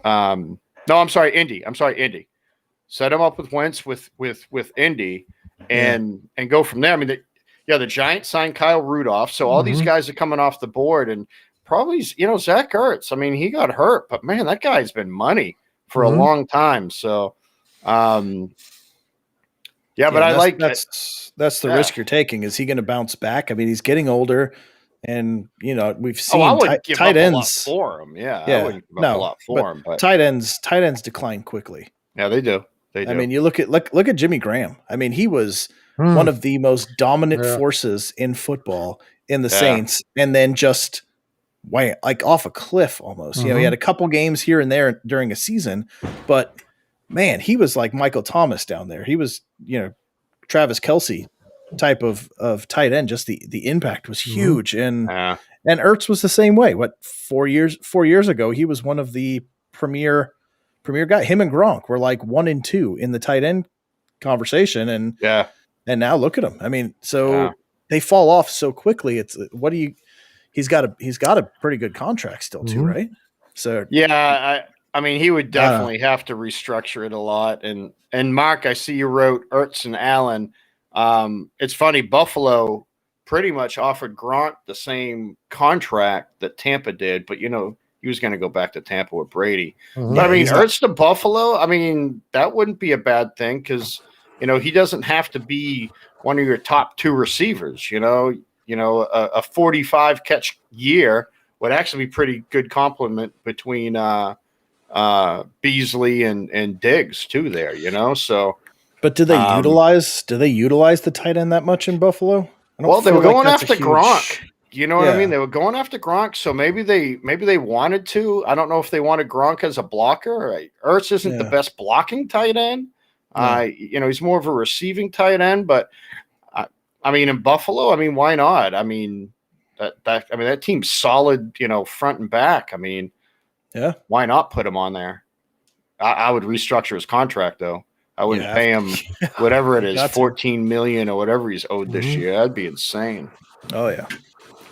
I'm sorry, Indy. Indy. Set him up with Wentz with Indy and go from there. The Giants signed Kyle Rudolph. So all these guys are coming off the board, and probably, Zach Ertz. He got hurt, but man, that guy's been money for a long time. So, but I like that's the risk you're taking. Is he going to bounce back? He's getting older, and we've seen I wouldn't give tight up ends a lot for him. I wouldn't give up a lot for him. But tight ends decline quickly. Yeah, they do. They do. You look at Jimmy Graham. He was one of the most dominant forces in football in the Saints, and then just way like off a cliff almost. You know, he had a couple games here and there during a season, but man, he was like Michael Thomas down there. He was, you know, Travis Kelce type of tight end. Just the impact was huge, and Ertz was the same way. What 4 years ago, he was one of the premier guy. Him and Gronk were like 1 and 2 in the tight end conversation, and now look at him. I mean, so they fall off so quickly. It's he's got a pretty good contract still too, right? So I mean, he would definitely have to restructure it a lot. And Mark, I see you wrote Ertz and Allen. It's funny, Buffalo pretty much offered Gronk the same contract that Tampa did, but you know, he was going to go back to Tampa with Brady. But I mean, Ertz to Buffalo, I mean, that wouldn't be a bad thing because, you know, he doesn't have to be one of your top 2 receivers. You know, a 45 catch year would actually be pretty good complement between Beasley and Diggs too there, you know. So but do they utilize the tight end that much in Buffalo? Well, they were going after Gronk. You know what I mean? They were going after Gronk, so maybe they wanted to. I don't know if they wanted Gronk as a blocker. Ertz isn't the best blocking tight end. You know, he's more of a receiving tight end, but I mean, in Buffalo, I mean, why not? I mean, that team's solid, you know, front and back. I mean, why not put him on there? I would restructure his contract though. I wouldn't pay him whatever it is, $14 million or whatever he's owed this year. That'd be insane. Oh yeah,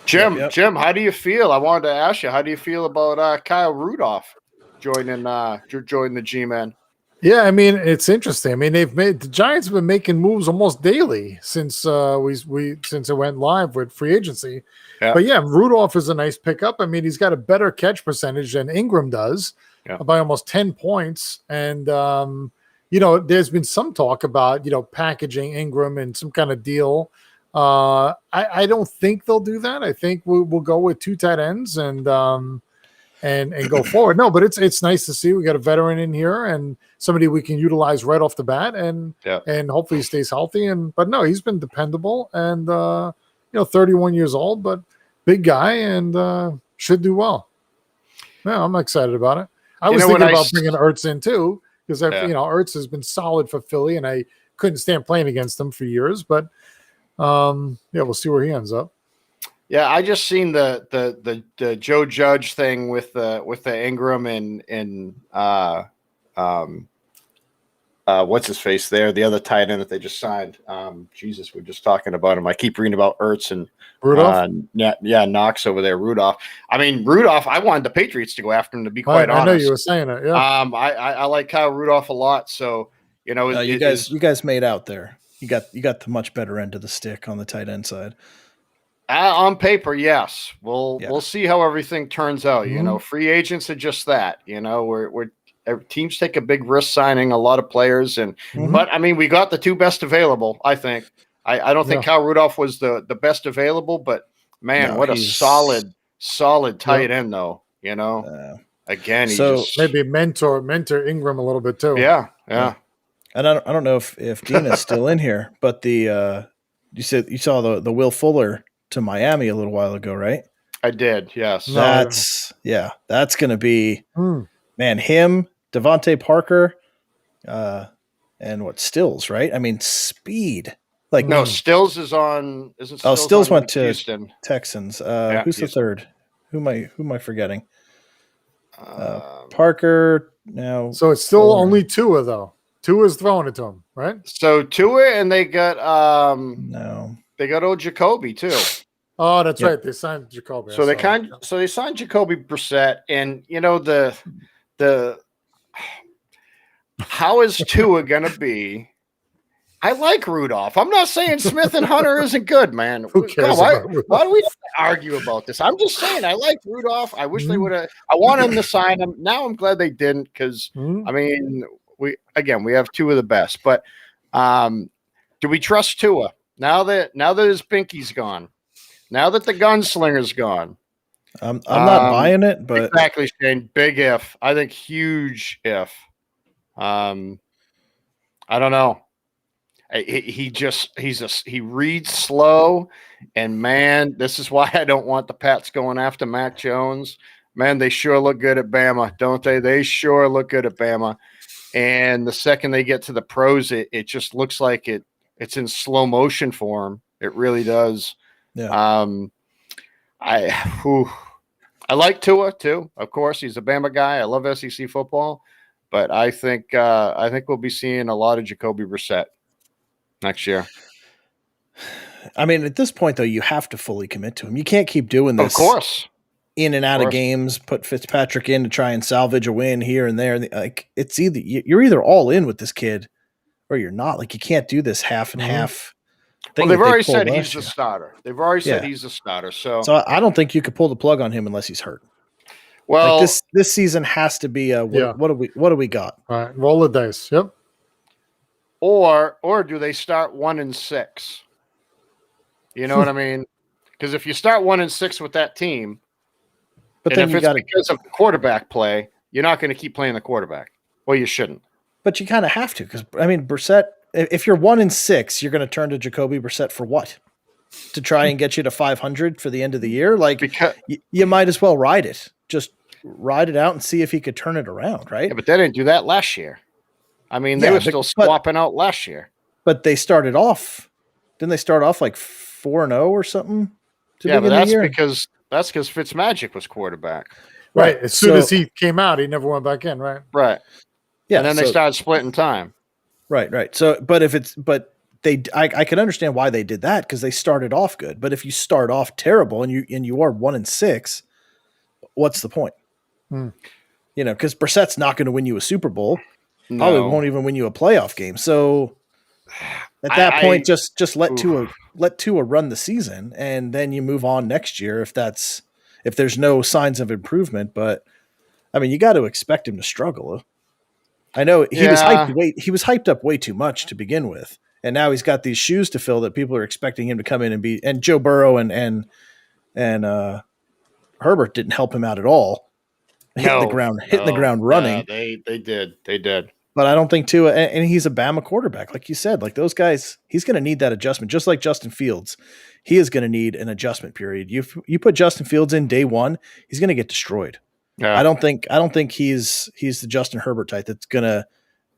Jim, how do you feel? I wanted to ask you, how do you feel about Kyle Rudolph joining the G-Men? Yeah, I mean, it's interesting. I mean, the Giants have been making moves almost daily since since it went live with free agency. Yeah. But yeah, Rudolph is a nice pickup. I mean, he's got a better catch percentage than Ingram does by almost 10 points. And you know, there's been some talk about, you know, packaging Ingram in some kind of deal. I don't think they'll do that. I think we'll go with 2 tight ends and go forward. No, but it's nice to see we got a veteran in here and somebody we can utilize right off the bat, and hopefully he stays healthy. But no, he's been dependable and you know, 31 years old, but big guy and should do well. Yeah, I'm excited about it. I was thinking about bringing Ertz in too, because you know, Ertz has been solid for Philly, and I couldn't stand playing against him for years. But we'll see where he ends up. Yeah, I just seen the Joe Judge thing with the Ingram and what's his face there, the other tight end that they just signed. Jesus, we're just talking about him. I keep reading about Ertz and Rudolph. Knox over there. Rudolph. I mean, Rudolph. I wanted the Patriots to go after him. To be quite honest, I know you were saying it. Yeah. I like Kyle Rudolph a lot. So you know, you guys made out there. You got the much better end of the stick on the tight end side. On paper, yes. We'll see how everything turns out. You know, free agents are just that. You know, we're teams take a big risk signing a lot of players, but I mean, we got the 2 best available. I think. I don't think Kyle Rudolph was the best available, but man, what a solid tight end though. You know, again, maybe mentor Ingram a little bit too. Yeah. And I don't know if Dina's still in here, but the you said you saw the Will Fuller to Miami a little while ago, right? I did, yes. That's going to be man, him, Devontae Parker, and Stills, right? I mean, speed. Like no, Stills is on. Isn't Stills Stills went to Houston. Texans. Who's the third? Who am I forgetting? Parker now. So it's still only Tua though. Tua's throwing it to him, right? So Tua, and they got no. They got old Jacoby too. Oh, that's right. They signed Jacoby. So they signed Jacoby Brissett, and you know the how is Tua gonna be? I like Rudolph. I'm not saying Smith and Hunter isn't good, man. Who cares? Why do we argue about this? I'm just saying I like Rudolph. I wish they would have. I wanted them to sign him. Now I'm glad they didn't because I mean we have 2 of the best. But do we trust Tua now that his pinky's gone? Now that the gunslinger's gone? I'm not buying it, but exactly, Shane. Big if. I think huge if. I don't know. He reads slow, and man, this is why I don't want the Pats going after Mac Jones. Man, they sure look good at Bama, don't they? They sure look good at Bama. And the second they get to the pros, it just looks like it's in slow motion for him. It really does. Yeah. I like Tua too. Of course, he's a Bama guy. I love SEC football, but I think we'll be seeing a lot of Jacoby Brissett next year. I mean, at this point, though, you have to fully commit to him. You can't keep doing this. Of course. In and out of games, put Fitzpatrick in to try and salvage a win here and there. Like, it's you're either all in with this kid or you're not. Like, you can't do this half and half. Well, they've already said he's the starter. They've already said he's the starter. So I don't think you could pull the plug on him unless he's hurt. Well, like this season has to be what do we got? All right, roll the dice. Yep. Or do they start 1-6? You know what I mean? Because if you start 1-6 with that team, but then if it's because of quarterback play, you're not going to keep playing the quarterback. Well, you shouldn't. But you kind of have to, because I mean, Brissett. If you're 1-6, you're going to turn to Jacoby Brissett for what? To try and get you to 500 for the end of the year? Like, because you might as well ride it. Just ride it out and see if he could turn it around, right? Yeah, but they didn't do that last year. I mean, they were still swapping out last year. But they started off. Didn't they start off like 4-0 or something? Yeah, but that's because Fitzmagic was quarterback. Right. As soon as he came out, he never went back in, right? Right. Yeah. And then they started splitting time. Right. So, I can understand why they did that, because they started off good. But if you start off terrible and you are 1-6, what's the point? You know, because Brissett's not going to win you a Super Bowl. No. Probably won't even win you a playoff game. So at that point, just let Tua run the season, and then you move on next year if there's no signs of improvement. But I mean, you got to expect him to struggle. I know he was hyped up way too much to begin with, and now he's got these shoes to fill that people are expecting him to come in and Joe Burrow and Herbert didn't help him out at all. Hitting the ground running. They did. But I don't think Tua, and he's a Bama quarterback, like you said, like those guys, he's going to need that adjustment, just like Justin Fields. He is going to need an adjustment period. You put Justin Fields in day one, he's going to get destroyed. Yeah. I don't think he's the Justin Herbert type that's going to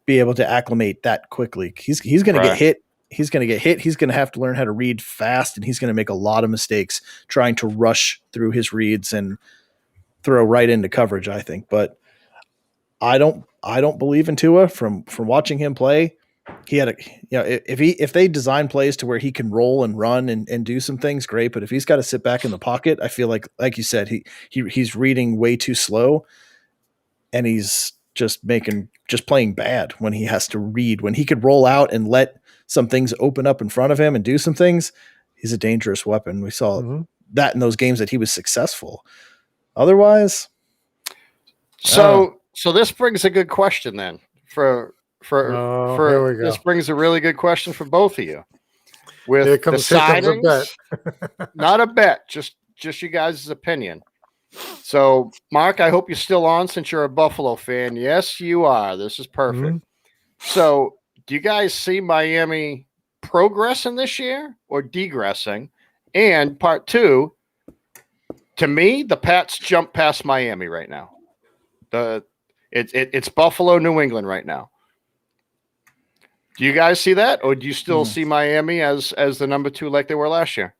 be able to acclimate that quickly. He's going to get hit. He's going to get hit. He's going to have to learn how to read fast, and he's going to make a lot of mistakes trying to rush through his reads and throw right into coverage, I think. But I don't believe in Tua from watching him play. He had if they design plays to where he can roll and run and do some things, great. But if he's got to sit back in the pocket, I feel like you said, he's reading way too slow, and he's just playing bad when he has to read. When he could roll out and let some things open up in front of him and do some things, he's a dangerous weapon. We saw that in those games that he was successful. Otherwise, so this brings a good question then this brings a really good question for both of you. With the signings, not a bet, just you guys' opinion. So, Mark, I hope you're still on since you're a Buffalo fan. Yes, you are. This is perfect. So, do you guys see Miami progressing this year or degressing? And part two, to me, the Pats jump past Miami right now. It's Buffalo, New England right now. Do you guys see that, or do you still see Miami as the number 2 like they were last year?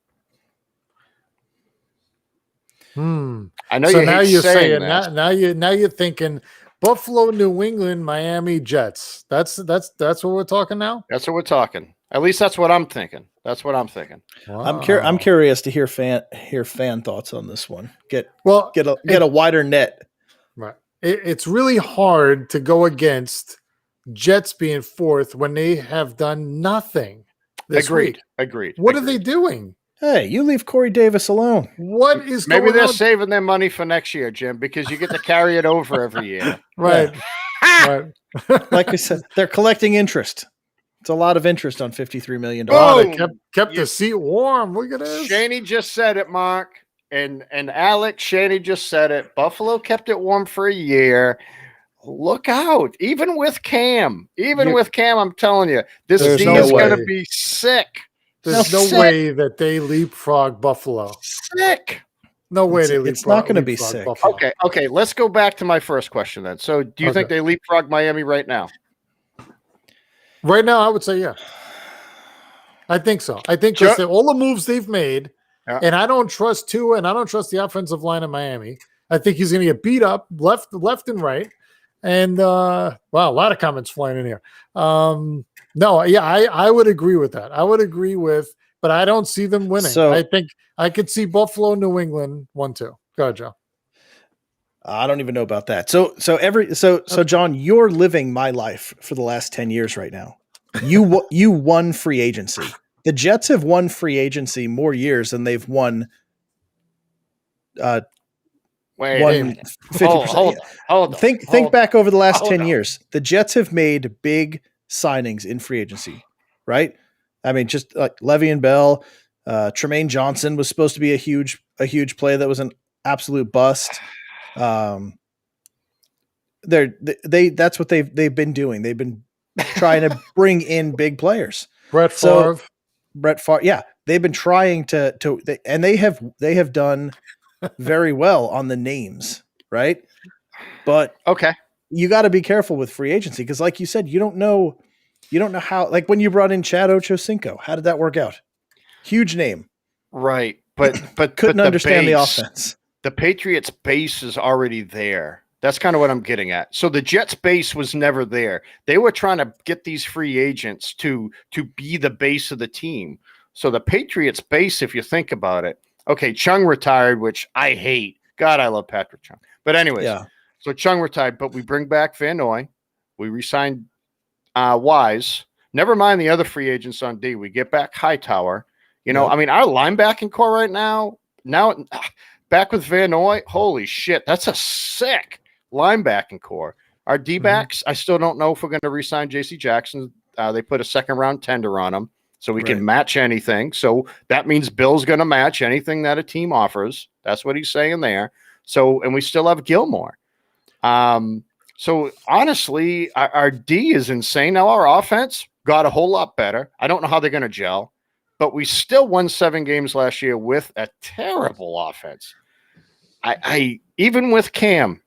I know. So now you're saying that. Now you're thinking Buffalo, New England, Miami, Jets. That's what we're talking now. That's what we're talking. At least that's what I'm thinking. Wow. I'm curious to hear fan thoughts on this one. Get a wider net. Right. It's really hard to go against Jets being 4th when they have done nothing this week. Agreed. What are they doing? Hey, you leave Corey Davis alone. What is maybe they're saving their money for next year, Jim, because you get to carry it over every year. Right. Right. Like I said, they're collecting interest. It's a lot of interest on $53 million. They kept the seat warm. Look at this. Shaney just said it, Mark. And Alex, Shaney just said it. Buffalo kept it warm for a year. look out. Even with Cam, I'm telling you, this D no is way. going to be sick. There's no way that they leapfrog Buffalo. Sick. No way they leapfrog. It's not going to be sick. Buffalo. Okay. Let's go back to my first question then. So, do you think they leapfrog Miami right now? Right now, I would say yeah. I think so. I think because all the moves they've made, and I don't trust Tua, and I don't trust the offensive line in Miami. I think he's going to get beat up left and right. And wow, a lot of comments flying in here. No, yeah, I would agree with that. I would agree with, but I don't see them winning. So, I think I could see Buffalo, New England 1-2. Go ahead, Joe. I don't even know about that. So John, you're living my life for the last 10 years right now. You won free agency. The Jets have won free agency more years than they've won. Wait a minute. 50%. Hold on. Think back over the last 10 years. The Jets have made big signings in free agency, right? I mean, just like Le'Veon Bell, Tremaine Johnson was supposed to be a huge play that was an absolute bust. That's what they've been doing. They've been trying to bring in big players. Brett Favre, yeah, they've been trying and they have done very well on the names, right? But you got to be careful with free agency because, like you said, you don't know how. Like when you brought in Chad Ochocinco, how did that work out? Huge name, right? But couldn't understand the offense. The Patriots base is already there. That's kind of what I'm getting at. So the Jets base was never there. They were trying to get these free agents to be the base of the team. So the Patriots base, if you think about it, okay, Chung retired, which I hate. God, I love Patrick Chung. But anyways, so Chung retired, but we bring back Van Noy. We re-signed Wise. Never mind the other free agents on D. We get back Hightower. I mean, our linebacking core right now, back with Van Noy, holy shit, that's a sick linebacking core. Our D-backs, I still don't know if we're going to re-sign J.C. Jackson. They put a second-round tender on him, so we can match anything. So that means Bill's going to match anything that a team offers. That's what he's saying there. So, and we still have Gilmore. So honestly, our D is insane. Now our offense got a whole lot better. I don't know how they're going to gel, but we still won 7 games last year with a terrible offense. I even with Cam,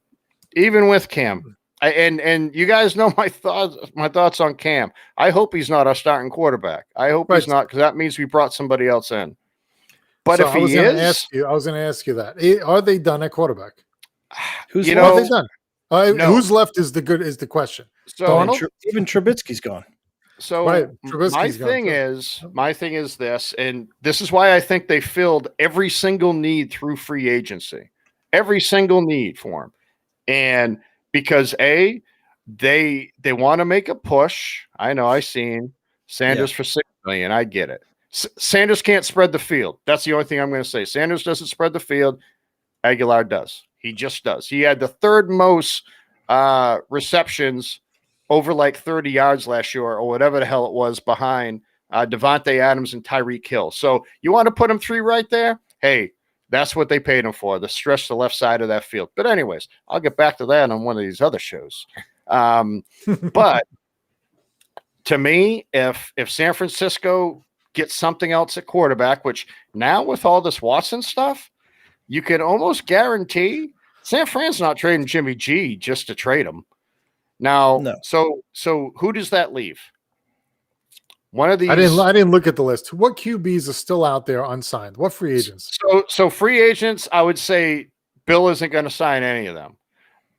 and you guys know my thoughts on Cam. I hope he's not our starting quarterback. I hope he's not, because that means we brought somebody else in. But if he is, I was going to ask you that. Are they done at quarterback? Are they done? No. Who's left is the question. So even Trubisky's gone. So my thing is this, and this is why I think they filled every single need through free agency, every single need for him, and because they want to make a push. I know I seen Sanders for $6 million. I get it. Sanders can't spread the field. That's the only thing I'm going to say. Sanders doesn't spread the field. Aguilar does. He just does. He had the third most receptions over like 30 yards last year or whatever the hell it was behind Devontae Adams and Tyreek Hill. So you want to put him 3 right there? Hey, that's what they paid him for, the stretch the left side of that field. But anyways, I'll get back to that on one of these other shows. But to me, if San Francisco gets something else at quarterback, which now with all this Watson stuff, you can almost guarantee San Fran's not trading Jimmy G just to trade him. Now, so who does that leave? One of these. I didn't look at the list. What QBs are still out there unsigned? What free agents? So free agents, I would say Bill isn't going to sign any of them.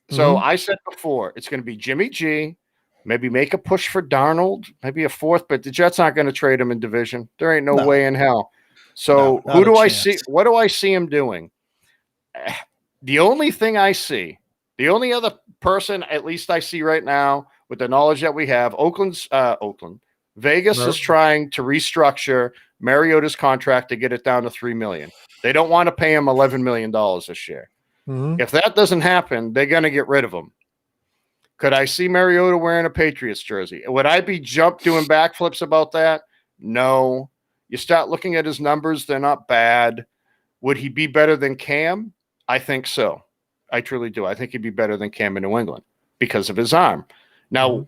So I said before, it's going to be Jimmy G, maybe make a push for Darnold, maybe a 4th, but the Jets aren't going to trade him in division. There ain't no way in hell. So who do I see? What do I see him doing? The only thing I see, the only other person, at least I see right now, with the knowledge that we have, Vegas is trying to restructure Mariota's contract to get it down to $3 million. They don't want to pay him $11 million this year. If that doesn't happen, they're going to get rid of him. Could I see Mariota wearing a Patriots jersey? Would I be doing backflips about that? No. You start looking at his numbers, they're not bad. Would he be better than Cam? I think so. I truly do. I think he'd be better than Cam in New England. because of his arm. Now,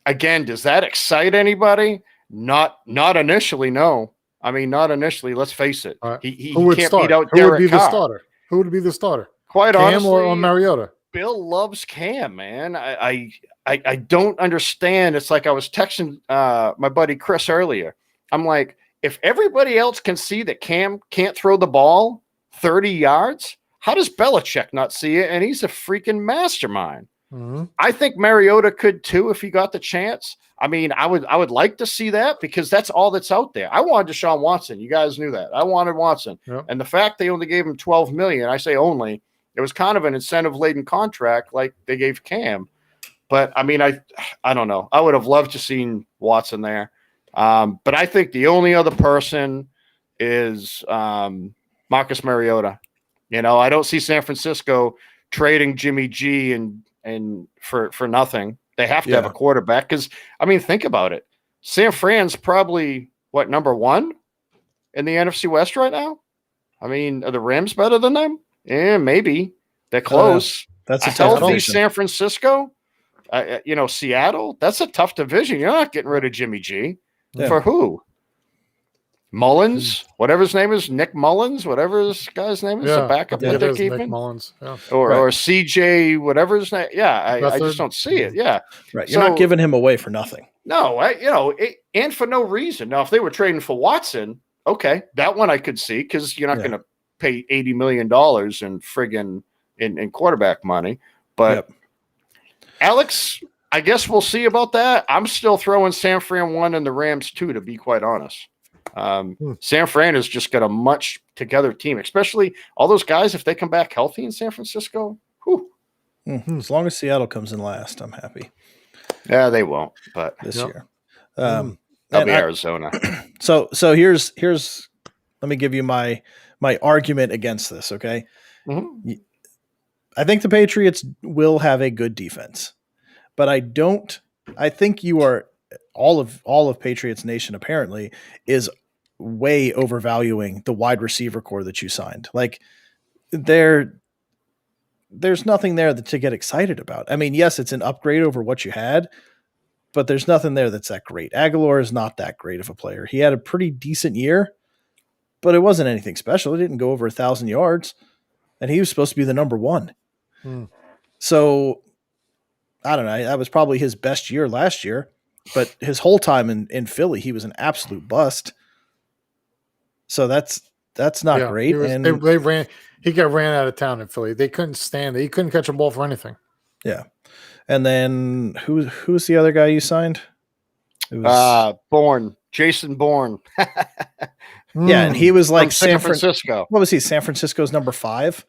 again, does that excite anybody? Not initially, no. I mean, not initially. Let's face it. He can't beat out Who would be Derek Carr. the starter? Who would be the starter? Quite Cam honestly, or Mariota? Bill loves Cam, man. I don't understand. It's like I was texting my buddy Chris earlier. I'm like, if everybody else can see that Cam can't throw the ball 30 yards, how does Belichick not see it? And he's a freaking mastermind. I think Mariota could too if he got the chance. I mean, I would like to see that because that's all that's out there. I wanted Deshaun Watson. You guys knew that. I wanted Watson. Yep. And the fact they only gave him $12 million, I say only, it was kind of an incentive-laden contract like they gave Cam. But, I mean, I don't know. I would have loved to seen Watson there. But I think the only other person is Marcus Mariota. You know, I don't see San Francisco trading Jimmy G and for nothing. They have to have a quarterback because, I mean, think about it. San Fran's probably, number one in the NFC West right now? I mean, are the Rams better than them? Yeah, maybe. They're close. That's a healthy division. San Francisco. Seattle. That's a tough division. You're not getting rid of Jimmy G. Yeah. For who? Mullins, whatever his name is, Nick Mullins, whatever this guy's name is, a backup that they're keeping. Nick Mullins, or CJ, whatever his name. Yeah, I just don't see it. Yeah, right. You're not giving him away for nothing. No, and for no reason. Now, if they were trading for Watson, okay, that one I could see because you're not going to pay $80 million in friggin' in quarterback money. But Alex, I guess we'll see about that. I'm still throwing San Fran 1 and the Rams 2, to be quite honest. San Fran has just got a much together team, especially all those guys. If they come back healthy in San Francisco, as long as Seattle comes in last, I'm happy. Yeah, they won't, but this year, that'll be Arizona. So here's let me give you my argument against this. Okay, I think the Patriots will have a good defense, but I think you are all of Patriots Nation apparently is way overvaluing the wide receiver core that you signed. Like there's nothing there to get excited about. I mean, yes, it's an upgrade over what you had, but there's nothing there that's that great. Aguilar is not that great of a player. He had a pretty decent year, but it wasn't anything special. It didn't go over 1,000 yards, and he was supposed to be the number one. So I don't know. That was probably his best year last year, but his whole time in Philly, he was an absolute bust. So that's not great. He got ran out of town in Philly. They couldn't stand it. He couldn't catch a ball for anything. Yeah. And then who's the other guy you signed? It was Jason Bourne. Yeah, and he was like San Francisco. What was he? San Francisco's number 5?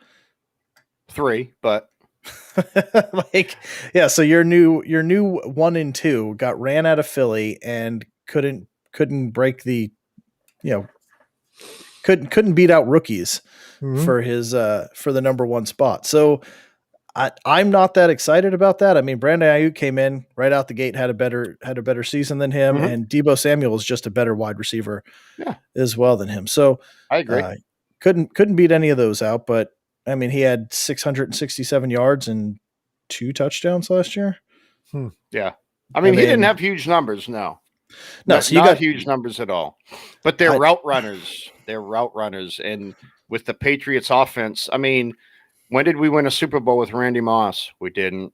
3, but so your new 1 and 2 got ran out of Philly and couldn't break the, couldn't beat out rookies for his for the number 1 spot. So I'm not that excited about that. I mean, Brandon Ayuk came in right out the gate, had a better season than him, and Deebo Samuel is just a better wide receiver as well than him. So I agree. Couldn't beat any of those out, but I mean, he had 667 yards and 2 touchdowns last year. Yeah. I mean, he didn't have huge numbers. No, so you got huge numbers at all, but they're route runners. They're route runners. And with the Patriots offense, I mean, when did we win a Super Bowl with Randy Moss? We didn't.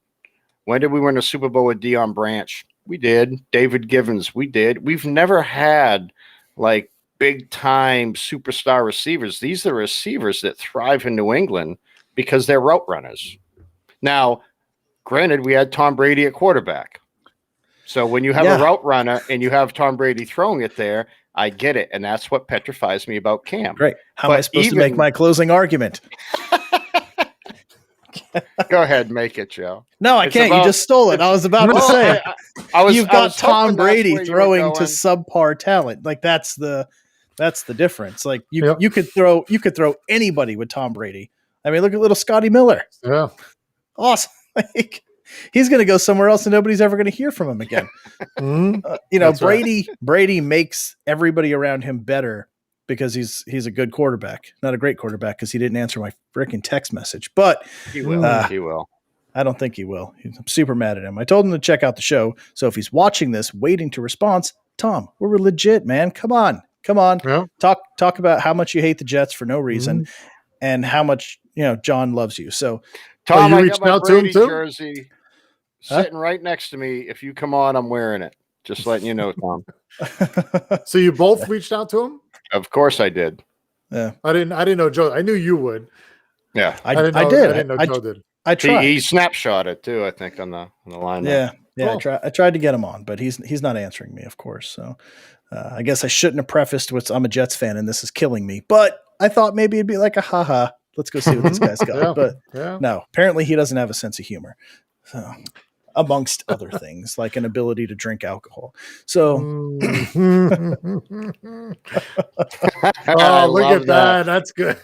When did we win a Super Bowl with Deion Branch? We did. David Givens? We did. We've never had like big time superstar receivers. These are receivers that thrive in New England because they're route runners. Now, granted, we had Tom Brady at quarterback. So when you have a route runner and you have Tom Brady throwing it there, I get it. And that's what petrifies me about Cam. Great. How am I supposed to make my closing argument? Go ahead, make it, Joe. No, I can't. You just stole it. I was about to say, you've got Tom Brady throwing to subpar talent. Like that's the difference. Like you could throw anybody with Tom Brady. I mean, look at little Scotty Miller. Yeah, awesome. Like he's going to go somewhere else, and nobody's ever going to hear from him again. Brady makes everybody around him better because he's a good quarterback, not a great quarterback because he didn't answer my freaking text message. But he will. He will. I don't think he will. I'm super mad at him. I told him to check out the show. So if he's watching this, waiting to respond, Tom, we're legit, man. Come on. Yeah. Talk about how much you hate the Jets for no reason and how much, John loves you. So Tom, you I reached got my out to him Brady too? jersey sitting right next to me. If you come on, I'm wearing it. Just letting you know, Tom. So you both reached out to him? Of course I did. yeah, I didn't know Joe. I knew you would. Yeah. I did. I didn't know I, Joe did. I tried. He snapshot it too, I think, on the lineup. Yeah. Cool. I tried to get him on, but he's not answering me, of course. So I guess I shouldn't have prefaced with I'm a Jets fan and this is killing me. But I thought maybe it'd be like a haha. Let's go see what this guy's got. But no, apparently he doesn't have a sense of humor. So, amongst other things, like an ability to drink alcohol. So oh, look at that. That's good.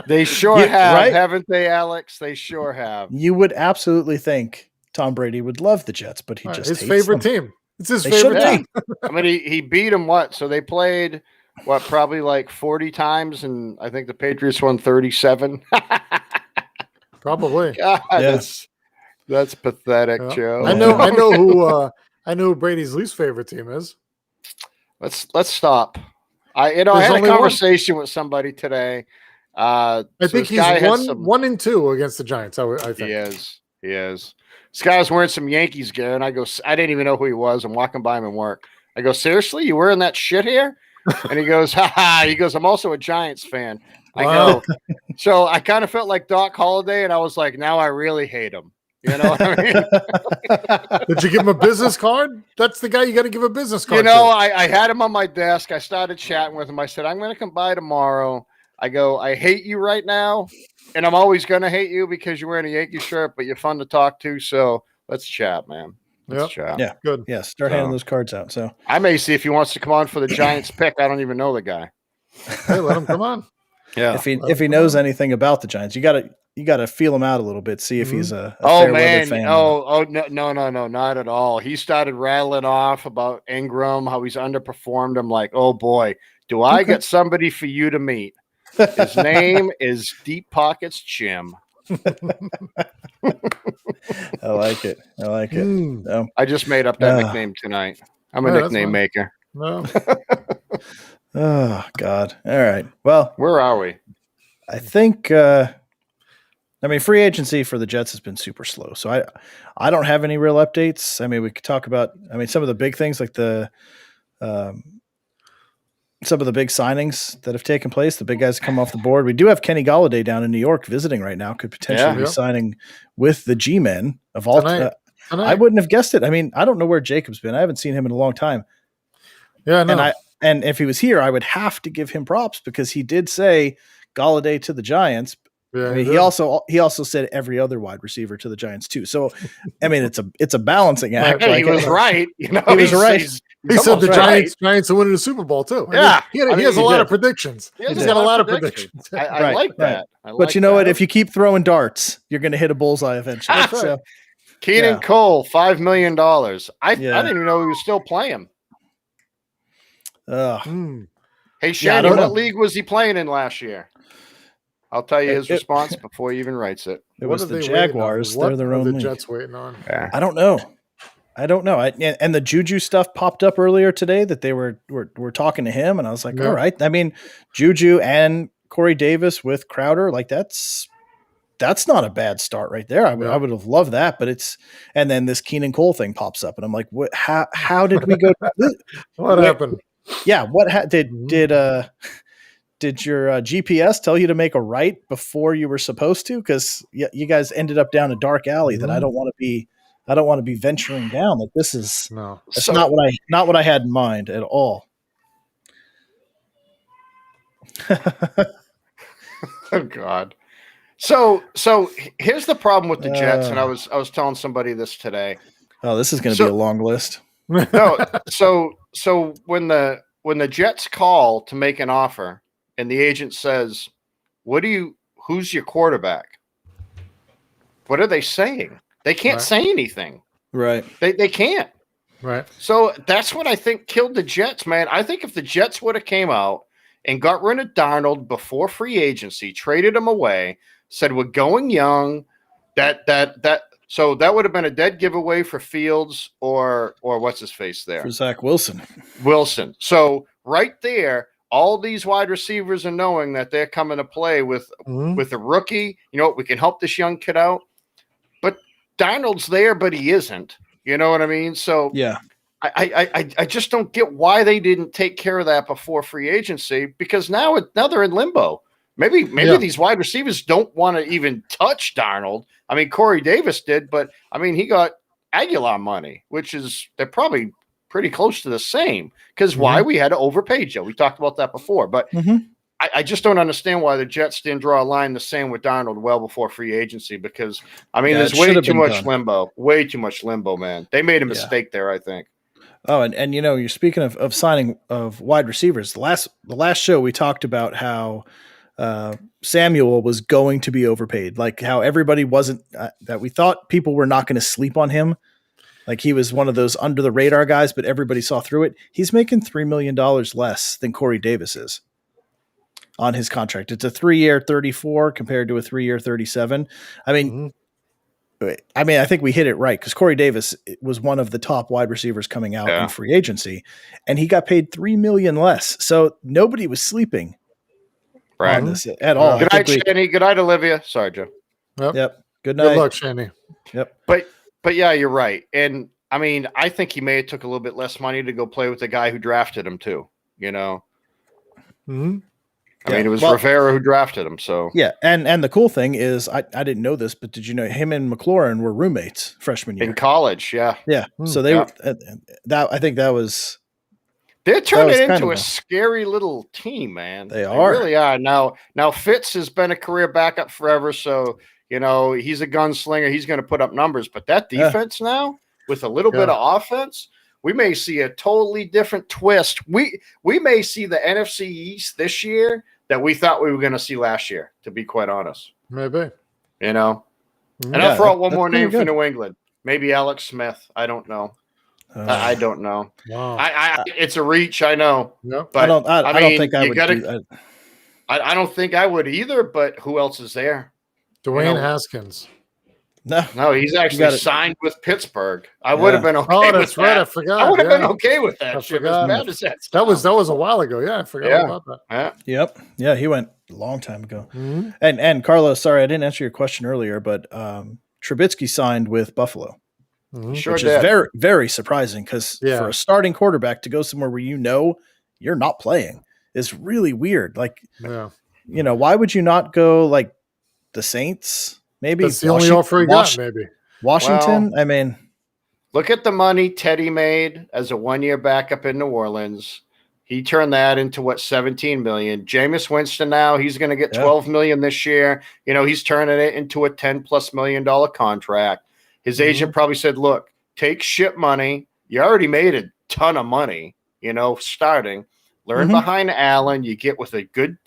They sure have, right? haven't they, Alex? They sure have. You would absolutely think Tom Brady would love the Jets, but he just his hates favorite them. team. It's his They favorite should team. I mean, he beat them what? So they played what? Probably like 40 times, and I think the Patriots won 37. Probably. God, Yeah. That's pathetic, Joe. I know who Brady's least favorite team is. Let's stop. I had a conversation with somebody today. I think he's 1-2 against the Giants. I think he is. This guy was wearing some Yankees gear, and I didn't even know who he was. I'm walking by him in work. I go, seriously, you wearing that shit here? And he goes, ha ha. He goes, I'm also a Giants fan. I go, so I kind of felt like Doc Holliday, and I was like, now I really hate him. You know what I mean? Did you give him a business card? That's the guy you got to give a business card. I had him on my desk. I started chatting with him. I said, I'm going to come by tomorrow. I go, I hate you right now, and I'm always going to hate you because you're wearing a Yankee shirt, but you're fun to talk to. So let's chat, man. Let's chat. Yeah, good. Yeah, start handing those cards out. So I may see if he wants to come on for the Giants pick. I don't even know the guy. Hey, let him come on. Yeah, if he knows anything about the Giants, you gotta feel him out a little bit, see if he's a fair weather fan. No, not at all. He started rattling off about Ingram, how he's underperformed. I'm like, oh boy, do I get somebody for you to meet? His name is Deep Pockets Jim. I like it. I just made up that nickname tonight. I'm a nickname maker. No. Oh God. All right. Well, where are we? I think free agency for the Jets has been super slow. So I don't have any real updates. I mean, we could talk about some of the big things like some of the big signings that have taken place. The big guys come off the board. We do have Kenny Golladay down in New York visiting right now. Could potentially be signing with the G-men of all. I wouldn't have guessed it. I mean, I don't know where Jacob's been. I haven't seen him in a long time. Yeah, no. And if he was here, I would have to give him props because he did say Golladay to the Giants. Yeah, I mean, he also said every other wide receiver to the Giants too. So, I mean, it's a balancing act. He was right. He was right. He said the Giants are winning the Super Bowl too. Yeah, he has a lot of predictions. He's got a lot of predictions. I like that. But you know what? If you keep throwing darts, you're going to hit a bullseye eventually. That's right. So, Keenan Cole, $5 million. I didn't even know he was still playing. Hey, Shanny, what league was he playing in last year? I'll tell you his response before he even writes it. It was the Jaguars. They're their own the league. Jets waiting on. Yeah. I don't know. And the Juju stuff popped up earlier today that they were talking to him, and I was like, all right. I mean, Juju and Corey Davis with Crowder, like that's not a bad start right there. I would have loved that, but and then this Keenan Cole thing pops up, and I'm like, what? How did we go? What happened? Yeah, did your GPS tell you to make a right before you were supposed to? Because you guys ended up down a dark alley that I don't want to be venturing down. Like this is that's not what I had in mind at all. Oh God. So here's the problem with the Jets, and I was telling somebody this today. Oh, this is going to be a long list. No, so when the Jets call to make an offer, and the agent says, "Who's your quarterback?" What are they saying? They can't say anything. Right. They can't. Right. So that's what I think killed the Jets, man. I think if the Jets would have came out and got rid of Darnold before free agency, traded him away, said we're going young, that So that would have been a dead giveaway for Fields or what's his face there? For Zach Wilson. Wilson. So right there, all these wide receivers are knowing that they're coming to play with a rookie. You know, we can help this young kid out. But Darnold's there, but he isn't. You know what I mean? So yeah. I just don't get why they didn't take care of that before free agency, because now they're in limbo. Maybe these wide receivers don't want to even touch Darnold. I mean, Corey Davis did, but I mean, he got Aguilar money, which is they're probably pretty close to the same. Because why we had to overpay Joe? We talked about that before, but I just don't understand why the Jets didn't draw a line the same with Darnold well before free agency. Because I mean, there's way too much limbo, man. They made a mistake there, I think. Oh, and you know, you're speaking of signing of wide receivers. The last show we talked about how Samuel was going to be overpaid, like how everybody wasn't that we thought people were not going to sleep on him. Like he was one of those under the radar guys, but everybody saw through it. He's making $3 million less than Corey Davis is on his contract. It's a 3-year 34 compared to a 3-year 37. I mean, I think we hit it right because Corey Davis was one of the top wide receivers coming out in free agency, and he got paid $3 million less. So nobody was sleeping on this at all. Good night, Shanny. Good night, Olivia. Sorry, Joe. Yep. Good night. Good luck, Shanny. Yep. But yeah, you're right. And I mean, I think he may have took a little bit less money to go play with the guy who drafted him too. You know. I mean, it was Rivera who drafted him. So yeah, and the cool thing is, I didn't know this, but did you know him and McLaurin were roommates freshman year in college? Yeah. So they were that. I think that was. They're turning into a scary little team, man. They really are. Now Fitz has been a career backup forever, so you know he's a gunslinger. He's going to put up numbers, but that defense now with a little bit of offense, we may see a totally different twist. We may see the NFC East this year that we thought we were going to see last year, to be quite honest. Maybe. You know? And I'll throw out one more name for New England. Maybe Alex Smith. I don't know. I don't know. Wow. It's a reach, I know. No. But I don't think I would I don't think I would either, but who else is there? Dwayne Haskins. No, he's actually signed with Pittsburgh. I would have been okay with that. Oh, that's right. I forgot. I would have been okay with that. I forgot. That was a while ago. Yeah, I forgot about that. Yep. Yeah, he went a long time ago. And Carlos, sorry, I didn't answer your question earlier, but Trubisky signed with Buffalo. Sure which did. is very, very surprising because for a starting quarterback to go somewhere where you know you're not playing is really weird. Like, you know, why would you not go like the Saints? Maybe that's the only offer he got. Maybe Washington. Well, I mean, look at the money Teddy made as a 1-year backup in New Orleans. He turned that into $17 million. Jameis Winston now he's going to get $12 million this year. You know, he's turning it into a $10+ million contract. His agent probably said, "Look, take shit money. You already made a ton of money. You know, starting. Learn behind Allen. You get with a good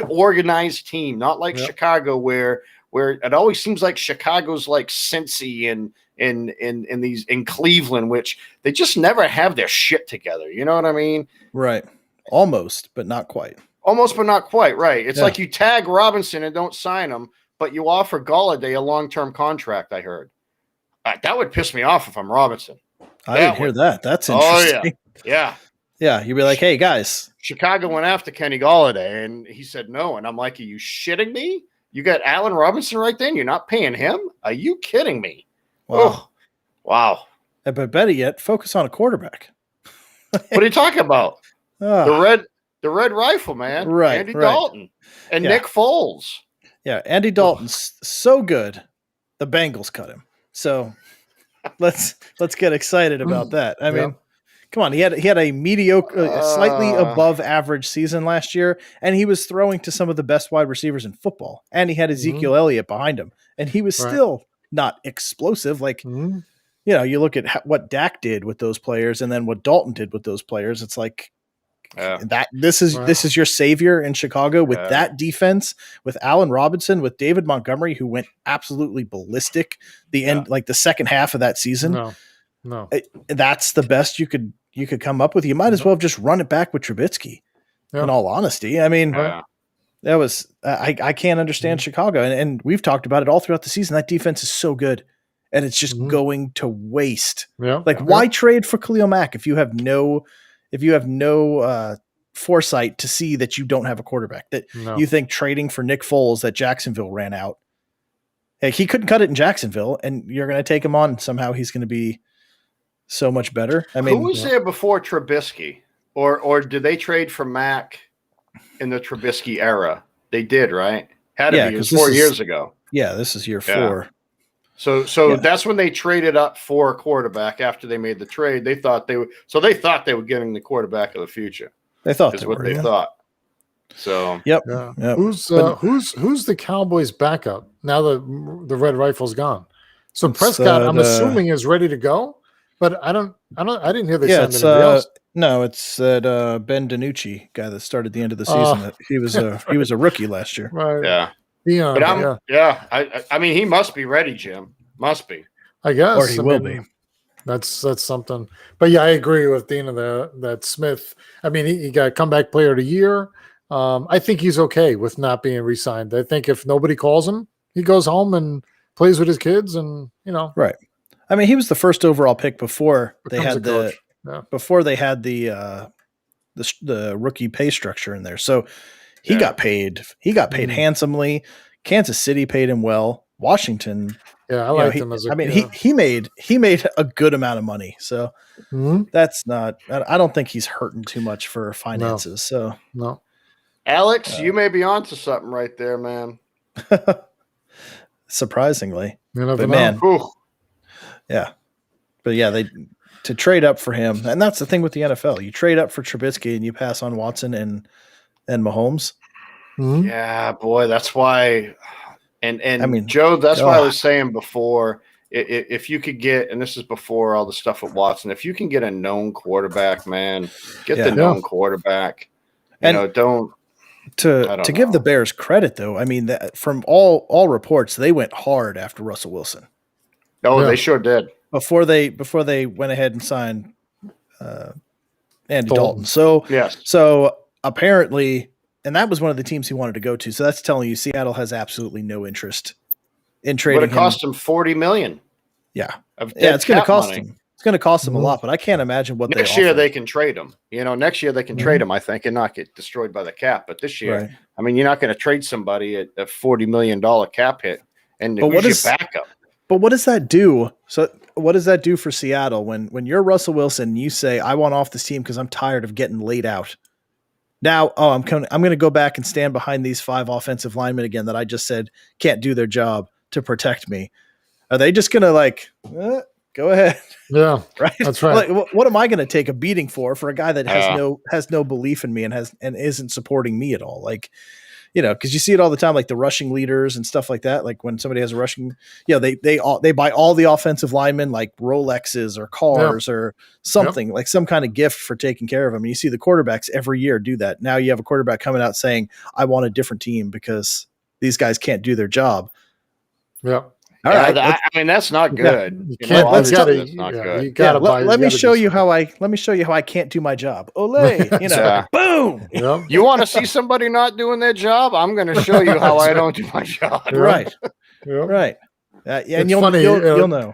organized team, not like Chicago where it always seems like Chicago's like Cincy and in Cleveland, which they just never have their shit together. You know what I mean? Right. Almost, but not quite. Almost, but not quite. Right. It's like you tag Robinson and don't sign him, but you offer Golladay a long-term contract. I heard that would piss me off if I'm Robinson. I didn't hear that. That's interesting. Oh yeah. Yeah. You'd be like, hey guys, Chicago went after Kenny Golladay and he said no. And I'm like, are you shitting me? You got Allen Robinson right there and you're not paying him? Are you kidding me? Wow. Oh, wow. But better yet, focus on a quarterback. What are you talking about? The red rifle, man. Right. Andy Dalton and Nick Foles. Yeah, Andy Dalton's so good. The Bengals cut him. So let's get excited about that. I mean, come on, he had a mediocre, slightly above average season last year, and he was throwing to some of the best wide receivers in football, and he had Ezekiel Elliott behind him, and he was still not explosive. Like, you know, you look at what Dak did with those players, and then what Dalton did with those players. It's like that. This is your savior in Chicago with that defense, with Allen Robinson, with David Montgomery, who went absolutely ballistic the end, like the second half of that season. No, that's the best you could come up with. You might as well have just run it back with Trubisky. In all honesty, I mean, that was I can't understand Chicago, and we've talked about it all throughout the season. That defense is so good. and it's just going to waste. Yeah. Like, why trade for Khalil Mack if you have no foresight to see that you don't have a quarterback, that you think trading for Nick Foles that Jacksonville ran out. Like, he couldn't cut it in Jacksonville, and you're going to take him on, and somehow he's going to be so much better. I mean, who was there before Trubisky, or did they trade for Mack in the Trubisky era? They did, right? Had to be. It was 4 years ago. Yeah, this is year 4. So that's when they traded up for a quarterback after they made the trade. They thought they were getting the quarterback of the future. They thought is what they thought. So yep. Who's the Cowboys' backup now that the Red Rifle's gone? So Prescott, I'm assuming, is ready to go, but I didn't hear they signed anybody else. No, it's that Ben DiNucci guy that started the end of the season. He was a rookie last year. Right. Yeah. Dion, but I mean, he must be ready, Jim. Must be. I guess. Or he will be. That's something. But yeah, I agree with Dina that Smith. I mean, he got comeback player of the year. I think he's okay with not being re-signed. I think if nobody calls him, he goes home and plays with his kids, and right. I mean, he was the first overall pick before they had the rookie pay structure in there. So he got paid. He got paid handsomely. Kansas City paid him well. Washington. Yeah, I like him as a. I mean, he made a good amount of money. So that's not. I don't think he's hurting too much for finances. So no. Alex, you may be onto something right there, man. Surprisingly, but man, yeah, but yeah, to trade up for him, and that's the thing with the NFL. You trade up for Trubisky and you pass on Watson and Mahomes. Yeah, boy, that's why. And I mean, Joe, that's why I was saying before. If you could get, and this is before all the stuff with Watson, if you can get a known quarterback, man, get the known quarterback. Don't. To give the Bears credit, though, I mean, that from all reports, they went hard after Russell Wilson. Oh, they sure did. Before they went ahead and signed Andy Dalton. So yes. So apparently, and that was one of the teams he wanted to go to. So that's telling you Seattle has absolutely no interest in trading. Would have cost him $40 million. Yeah, it's going to cost him. It's going to cost them a lot, but I can't imagine what next year they can trade him. Next year they can trade him, I think, and not get destroyed by the cap. But this year, I mean, you're not going to trade somebody at a $40 million cap hit. And who's your backup? But what does that do? So what does that do for Seattle when you're Russell Wilson and you say, I want off this team because I'm tired of getting laid out? Now, I'm going to go back and stand behind these 5 offensive linemen again that I just said can't do their job to protect me. Are they just going to go ahead? Yeah, right. That's right. Like, what am I going to take a beating for a guy that has no belief in me and isn't supporting me at all? Like, because you see it all the time, like the rushing leaders and stuff like that. Like when somebody has a rushing, they buy all the offensive linemen like Rolexes or cars or something like some kind of gift for taking care of them. And you see the quarterbacks every year do that. Now you have a quarterback coming out saying, "I want a different team because these guys can't do their job." Yeah. All right, I mean that's not good. Yeah. That's not good. Let me show you how I can't do my job. Ole, boom. Yeah. You want to see somebody not doing their job? I'm going to show you how I don't do my job. Right. Right. And you'll know.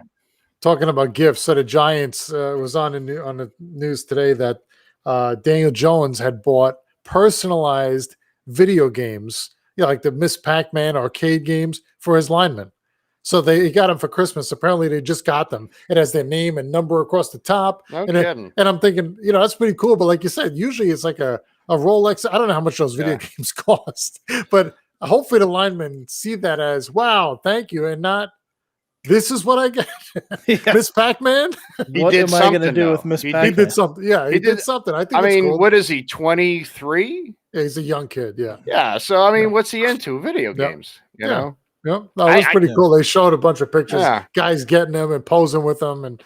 Talking about gifts, so the Giants was on the news today that Daniel Jones had bought personalized video games, like the Miss Pac-Man arcade games for his linemen. So they got them for Christmas. Apparently, they just got them. It has their name and number across the top. No kidding. And I'm thinking, that's pretty cool. But like you said, usually it's like a Rolex. I don't know how much those video games cost, but hopefully the linemen see that as, wow, thank you, and not, this is what I get. Miss Pac-Man? What am I going to do with Miss Pac-Man? He did something. Yeah, he did something. I think cool. What is he, 23? Yeah, he's a young kid, yeah. Yeah, so, I mean, what's he into? Video games, you know? Yeah, that was pretty cool. They showed a bunch of pictures, guys getting them and posing with them, and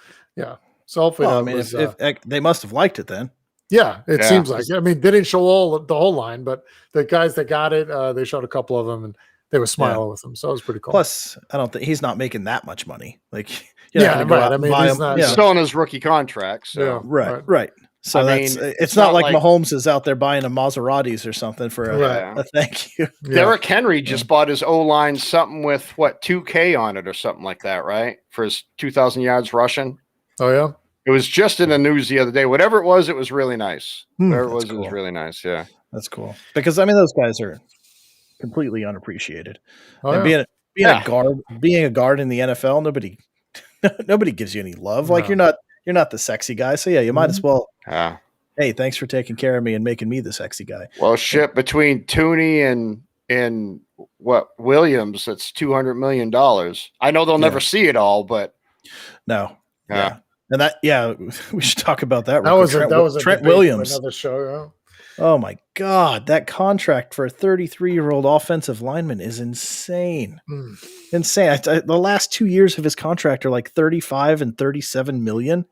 so hopefully, if they must have liked it then. Yeah, it seems like. I mean, they didn't show the whole line, but the guys that got it, they showed a couple of them, and they were smiling with them, so it was pretty cool. Plus, I don't think he's not making that much money. Like, right. I mean, he's not still on his rookie contract. So. Right. So it's not like Mahomes is out there buying a Maseratis or something for a thank you. Yeah. Derrick Henry just bought his O-line something with $2K on it or something like that, right? For his 2,000 yards rushing. Oh yeah. It was just in the news the other day. Whatever it was really nice. Whatever it was really nice. Yeah. That's cool. Because those guys are completely unappreciated. Oh, and being a guard in the NFL, nobody gives you any love. Like you're not the sexy guy. So yeah, you might as well. Hey, thanks for taking care of me and making me the sexy guy. Well, shit, between Tooney and Williams, that's $200 million. I know they'll never see it all, but no. Yeah. And we should talk about that. That was Trent Williams. Another show. Oh my God, that contract for a 33-year-old offensive lineman is insane. Insane. The last 2 years of his contract are like 35 and 37 million.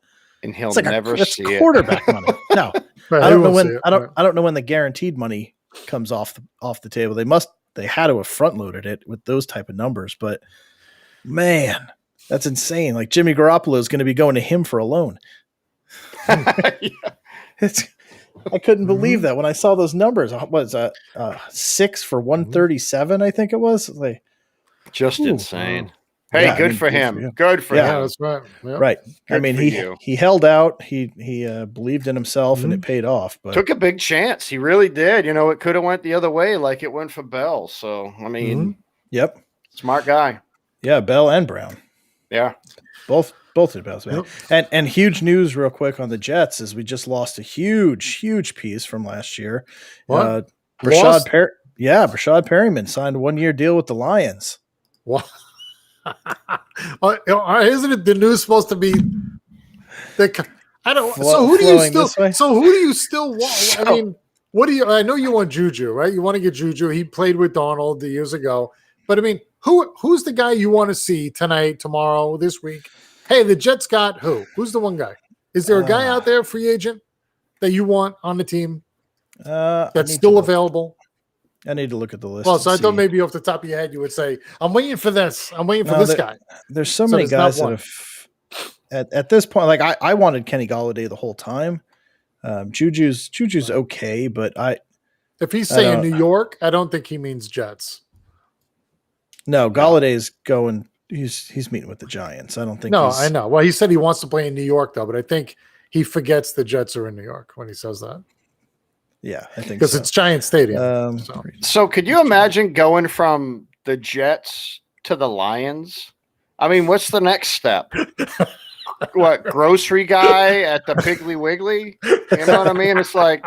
And he'll never see it. Quarterback money. No. I don't know when I don't know when the guaranteed money comes off the table. They had to have front loaded it with those type of numbers, but man, that's insane. Like Jimmy Garoppolo is going to be going to him for a loan. I couldn't believe that when I saw those numbers. What was that? 6 for 137, I think it was. Like, just insane. Hey, good for him. Good for him. That's right. Yep. Right. He held out. He believed in himself, and it paid off. But took a big chance. He really did. It could have went the other way, like it went for Bell. So yep, smart guy. Yeah, Bell and Brown. Yeah, both did Bell's. Yep. And huge news, real quick, on the Jets is we just lost a huge piece from last year. What? Brashad Perryman signed a 1-year deal with the Lions. What? Isn't it the news supposed to be? So who do you still want? I mean, what do you? I know you want Juju, right? You want to get Juju. He played with Donald years ago, but I mean, who's the guy you want to see tonight, tomorrow, this week? Hey, the Jets got who? Who's the one guy? Is there a guy out there, free agent, that you want on the team that's still available? I need to look at the list. Well, so I thought maybe off the top of your head you would say, I'm waiting for this. I'm waiting for this guy. There's so many guys that have at this point, like I wanted Kenny Golladay the whole time. Juju's okay, but if he's saying New York, I don't think he means Jets. No, Galladay's going. He's meeting with the Giants. I don't think. No, I know. Well, he said he wants to play in New York though, but I think he forgets the Jets are in New York when he says that. Yeah, I think because it's Giant Stadium. So could you imagine going from the Jets to the Lions? I mean, what's the next step? What, grocery guy at the Piggly Wiggly? You know what I mean? It's like,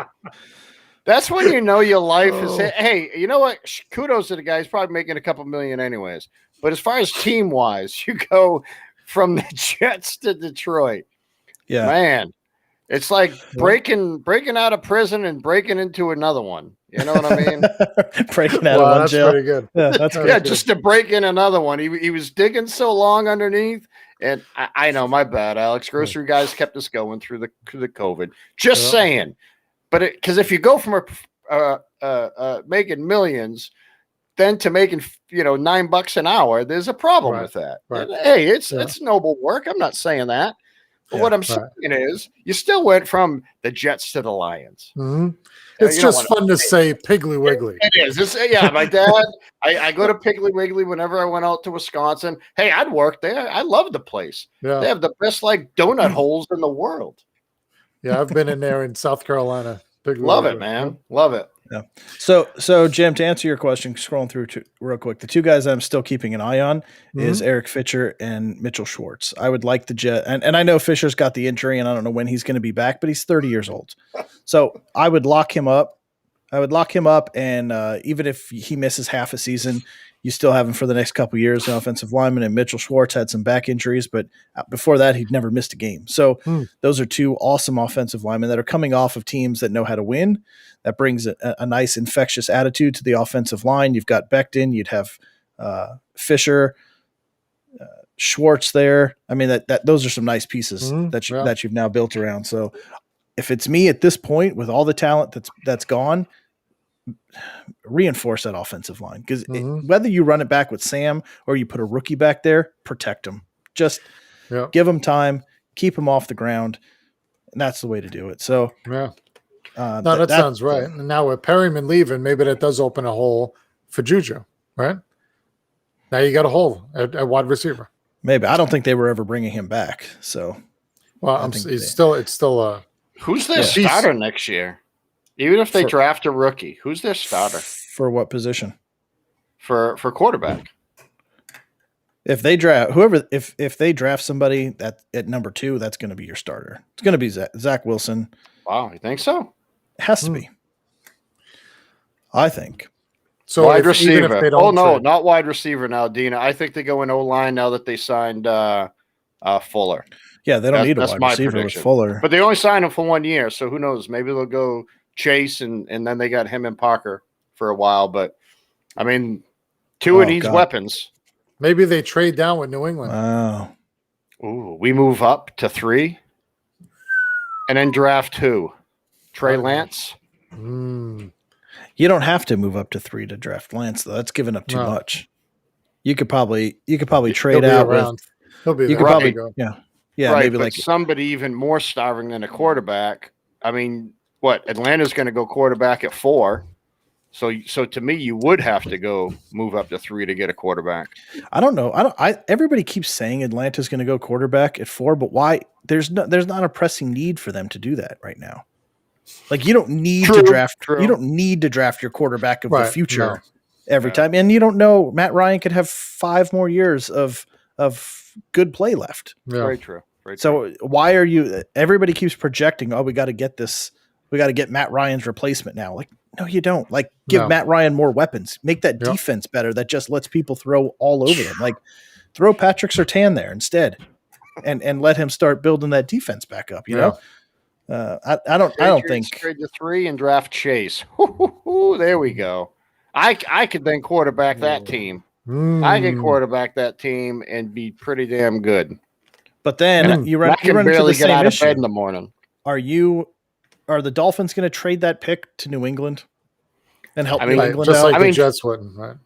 that's when you know your life is. Hey, you know what? Kudos to the guy. He's probably making a couple million anyways. But as far as team wise, you go from the Jets to Detroit. Yeah, man. It's like breaking out of prison and breaking into another one. You know what I mean? Breaking out of one jail. Pretty good. Yeah, that's good. Yeah, just to break in another one. He was digging so long underneath. And I know, my bad, Alex. Grocery guys kept us going through the COVID. Just saying. But because if you go from making millions then to making $9 an hour, there's a problem with that. Right. Hey, it's noble work. I'm not saying that. But what I'm saying is, you still went from the Jets to the Lions. Mm-hmm. It's just fun to say Piggly Wiggly. It is. My dad, I go to Piggly Wiggly whenever I went out to Wisconsin. Hey, I'd work there. I love the place. Yeah. They have the best donut holes in the world. Yeah, I've been in there in South Carolina. Love it, man. Love it. Yeah. So Jim, to answer your question, scrolling through real quick, the two guys I'm still keeping an eye on is Eric Fisher and Mitchell Schwartz. I would like the Jet, and I know Fisher's got the injury, and I don't know when he's going to be back, but he's 30 years old. So I would lock him up. And even if he misses half a season, you still have him for the next couple of years, an offensive lineman. And Mitchell Schwartz had some back injuries, but before that, he'd never missed a game. So those are two awesome offensive linemen that are coming off of teams that know how to win. That brings a nice infectious attitude to the offensive line. You've got Becton, you'd have Fisher, Schwartz there. I mean, that those are some nice pieces that you've now built around. So if it's me at this point with all the talent that's gone, reinforce that offensive line, because whether you run it back with Sam or you put a rookie back there, protect them. Just give them time, keep them off the ground. And that's the way to do it. So yeah. No, that sounds right. And now with Perryman leaving, maybe that does open a hole for Juju, right? Now you got a hole at wide receiver. Maybe. I don't think they were ever bringing him back. So, well, it's still who's their starter next year? Even if they draft a rookie, who's their starter? For what position? For quarterback. If they draft somebody at number 2, that's going to be your starter. It's going to be Zach Wilson. Wow, you think so? It has to be. I think. So wide receiver. Oh no, not wide receiver now, Dina. I think they go in O-line now that they signed Fuller. Yeah, they don't need a wide receiver with Fuller. But they only signed him for 1 year, so who knows? Maybe they'll go Chase and then they got him and Parker for a while. But I mean, Tua needs weapons. Maybe they trade down with New England. Oh. Ooh, we move up to 3 and then draft who? Trey Lance? You don't have to move up to 3 to draft Lance, though. That's giving up too much. You could probably trade out with. He'll be there. You could probably go. Yeah. Right, maybe like somebody even more starving than a quarterback. I mean, what? Atlanta's going to go quarterback at 4. So to me, you would have to go move up to 3 to get a quarterback. I don't know. Everybody keeps saying Atlanta's going to go quarterback at 4, but why? There's not a pressing need for them to do that right now. Like you don't need to draft. You don't need to draft your quarterback of the future every time, and you don't know. Matt Ryan could have 5 more years of good play left. Yeah. Very true. So why are you? Everybody keeps projecting. Oh, we got to get this. We got to get Matt Ryan's replacement now. Like, no, you don't. Like, give Matt Ryan more weapons. Make that defense better. That just lets people throw all over them. Like, throw Patrick Surtain there instead, and let him start building that defense back up. You know, I don't think trade to 3 and draft Chase. There we go. I could then quarterback that team. I could quarterback that team and be pretty damn good. But then you run into the get out same of bed in the morning. Are the Dolphins going to trade that pick to New England and help New England just out? like the Jets wouldn't, right?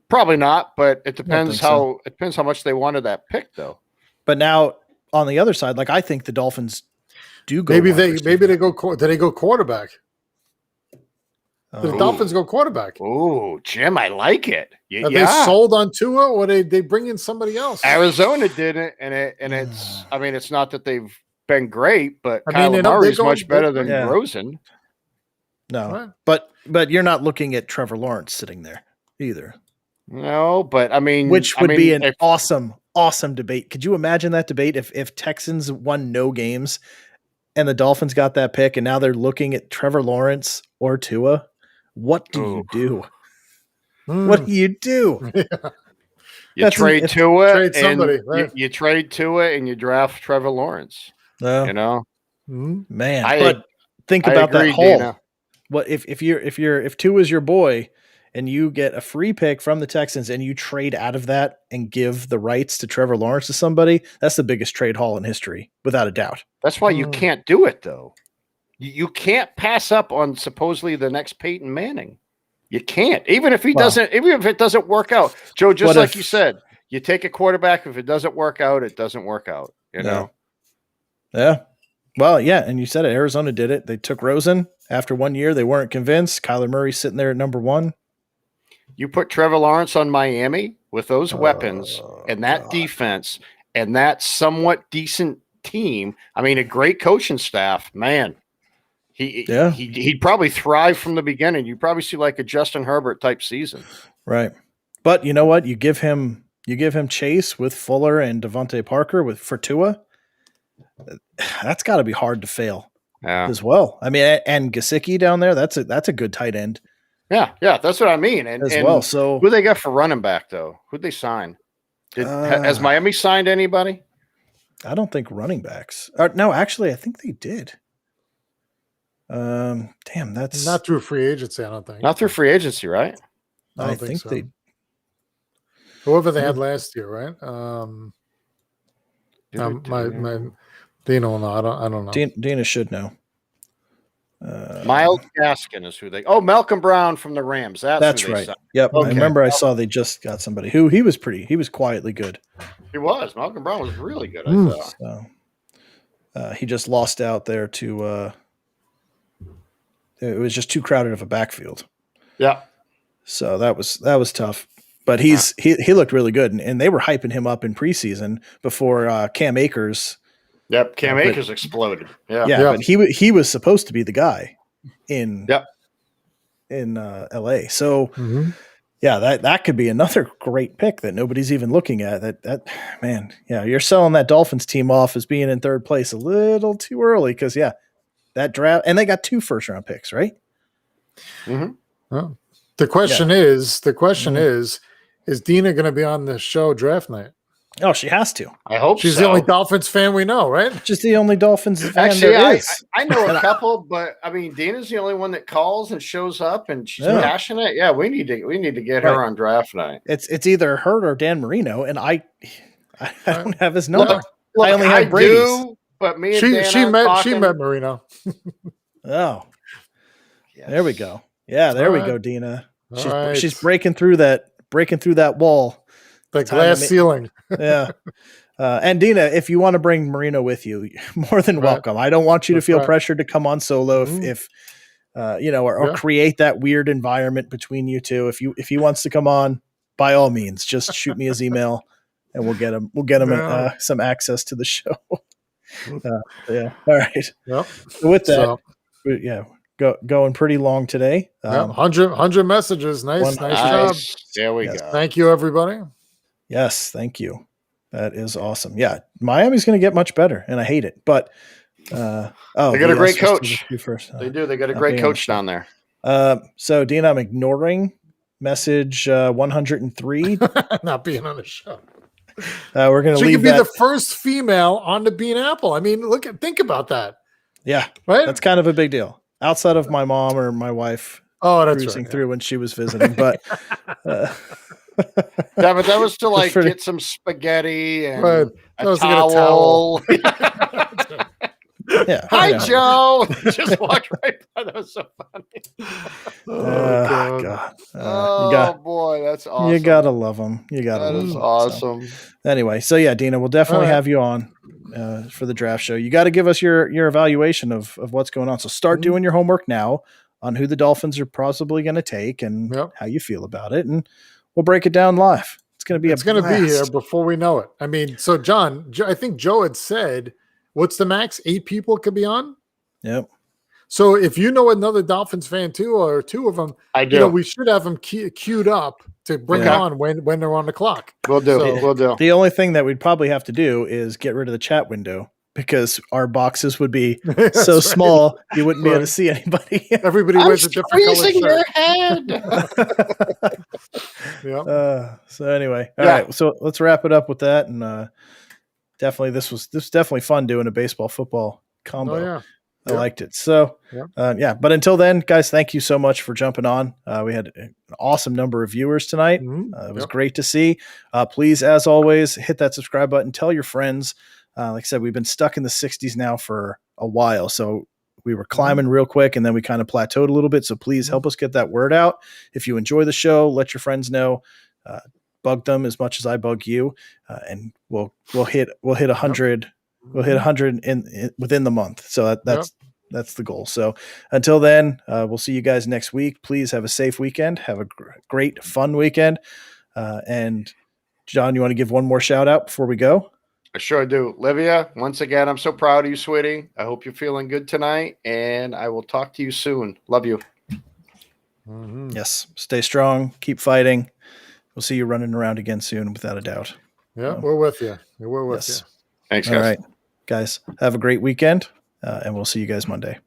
Probably not, but it depends how much they wanted that pick, though. But now on the other side, like I think the Dolphins do go. Maybe they go quarterback. The Dolphins go quarterback. Oh, Jim, I like it. Are they sold on Tua, or they bring in somebody else? Arizona did it, and it's. I mean, it's not that they've been great, but Kyler Murray is much better than Rosen. No, but you're not looking at Trevor Lawrence sitting there either. No, but I mean, which would be an awesome debate. Could you imagine that debate if Texans won no games and the Dolphins got that pick, and now they're looking at Trevor Lawrence or Tua? What do you do? What do you do? You trade Tua, trade somebody, and you trade Tua, and you draft Trevor Lawrence. You know, man. But think about that haul. Dana. What if Tua is your boy, and you get a free pick from the Texans, and you trade out of that and give the rights to Trevor Lawrence to somebody? That's the biggest trade haul in history, without a doubt. That's why you can't do it, though. You can't pass up on supposedly the next Peyton Manning. You can't, even if it doesn't work out. Joe, just like you said, you take a quarterback. If it doesn't work out, it doesn't work out. You know. Yeah. Well, yeah, and you said it. Arizona did it. They took Rosen after 1 year. They weren't convinced. Kyler Murray sitting there at number 1. You put Trevor Lawrence on Miami with those weapons and that defense and that somewhat decent team. I mean, a great coaching staff, man. He'd probably thrive from the beginning. You'd probably see like a Justin Herbert type season. Right. But you know what? You give him Chase with Fuller and Devontae Parker for Tua. That's got to be hard to fail as well. I mean, and Gesicki down there, that's a good tight end. Yeah, that's what I mean. And so who they got for running back though? Who'd they sign? Has Miami signed anybody? I don't think running backs. No, actually, I think they did. Damn, that's not through free agency. I don't think not through free agency, right? I think so. Whoever they had last year, right? My Dino, no, I don't know. Dina should know. Myles Gaskin is who they. Oh, Malcolm Brown from the Rams. That's right. Signed. Yep. Okay. I remember I saw they just got somebody who he was quietly good. He was. Malcolm Brown was really good. I thought. He just lost out there to. It was just too crowded of a backfield. Yeah. So that was tough. But he looked really good, and they were hyping him up in preseason before Cam Akers. Yep, Cam Akers exploded. Yeah, but he was supposed to be the guy in LA. So that could be another great pick that nobody's even looking at. That man, you're selling that Dolphins team off as being in third place a little too early because that draft, and they got 2 first-round picks, right? Mm-hmm. Well, the question is, is Dina going to be on the show draft night? Oh, she has to. I hope she's the only Dolphins fan we know, right? Just the only Dolphins fan Actually, there is. I know a couple, but I mean, Dina's the only one that calls and shows up, and she's passionate. Yeah, we need to get her on draft night. It's either her or Dan Marino, and I don't have his number. Look, I only have Brady's. But me and she met Marino. Oh, yes. There we go. Yeah, there we go, Dina. She's breaking through that wall. The glass ceiling. Yeah. And Dina, if you want to bring Marino with you, more than welcome. I don't want you to feel pressured to come on solo if or create that weird environment between you two. If he wants to come on, by all means, just shoot me his email and we'll get him some access to the show. All right. Yep. So with that, going pretty long today. 100 messages. Nice job. There we go. Thank you, everybody. Yes, thank you. That is awesome. Yeah, Miami's going to get much better, and I hate it. But they got a great coach. They do. They got a great coach down there. So, Dean, I'm ignoring message 103. Not being on the show. We're going to leave. She could be the first female on the Bean Apple. I mean, think about that. Yeah, right. That's kind of a big deal. Outside of my mom or my wife, cruising through when she was visiting, but. But that was to get some spaghetti and a towel. Hi, Joe. Just walked right by. That was so funny. God. Boy, that's awesome. You gotta love them. That is awesome. So, anyway, Dina, we'll definitely have you on for the draft show. You got to give us your evaluation of what's going on. So start doing your homework now on who the Dolphins are possibly going to take and how you feel about it, and we'll break it down live. It's going to be here before we know it. I mean, so John, I think Joe had said, what's the max? 8 people could be on. Yep. So if you know another Dolphins fan too, or 2 of them, I do. We should have them queued up to bring on when they're on the clock. We'll do. We'll do. The only thing that we'd probably have to do is get rid of the chat window because our boxes would be so small you wouldn't be able to see anybody. Everybody wears a different color shirt. Your head. So anyway, all right. So let's wrap it up with that, and definitely this was definitely fun doing a baseball football combo. Oh, yeah. I liked it. So but until then, guys, thank you so much for jumping on. We had an awesome number of viewers tonight. It was great to see. Please, as always, hit that subscribe button. Tell your friends. Like I said, we've been stuck in the 60s now for a while. So we were climbing real quick and then we kind of plateaued a little bit. So please help us get that word out. If you enjoy the show, let your friends know, bug them as much as I bug you. And we'll hit 100. We'll hit 100 within the month. So that's the goal. So until then, we'll see you guys next week. Please have a safe weekend. Have a great, fun weekend. And John, you want to give one more shout out before we go? I sure do. Livia, once again, I'm so proud of you, sweetie. I hope you're feeling good tonight, and I will talk to you soon. Love you. Yes. Stay strong. Keep fighting. We'll see you running around again soon, without a doubt. Yeah, we're with you. We're with you. Thanks, guys. All right. Guys, have a great weekend, and we'll see you guys Monday.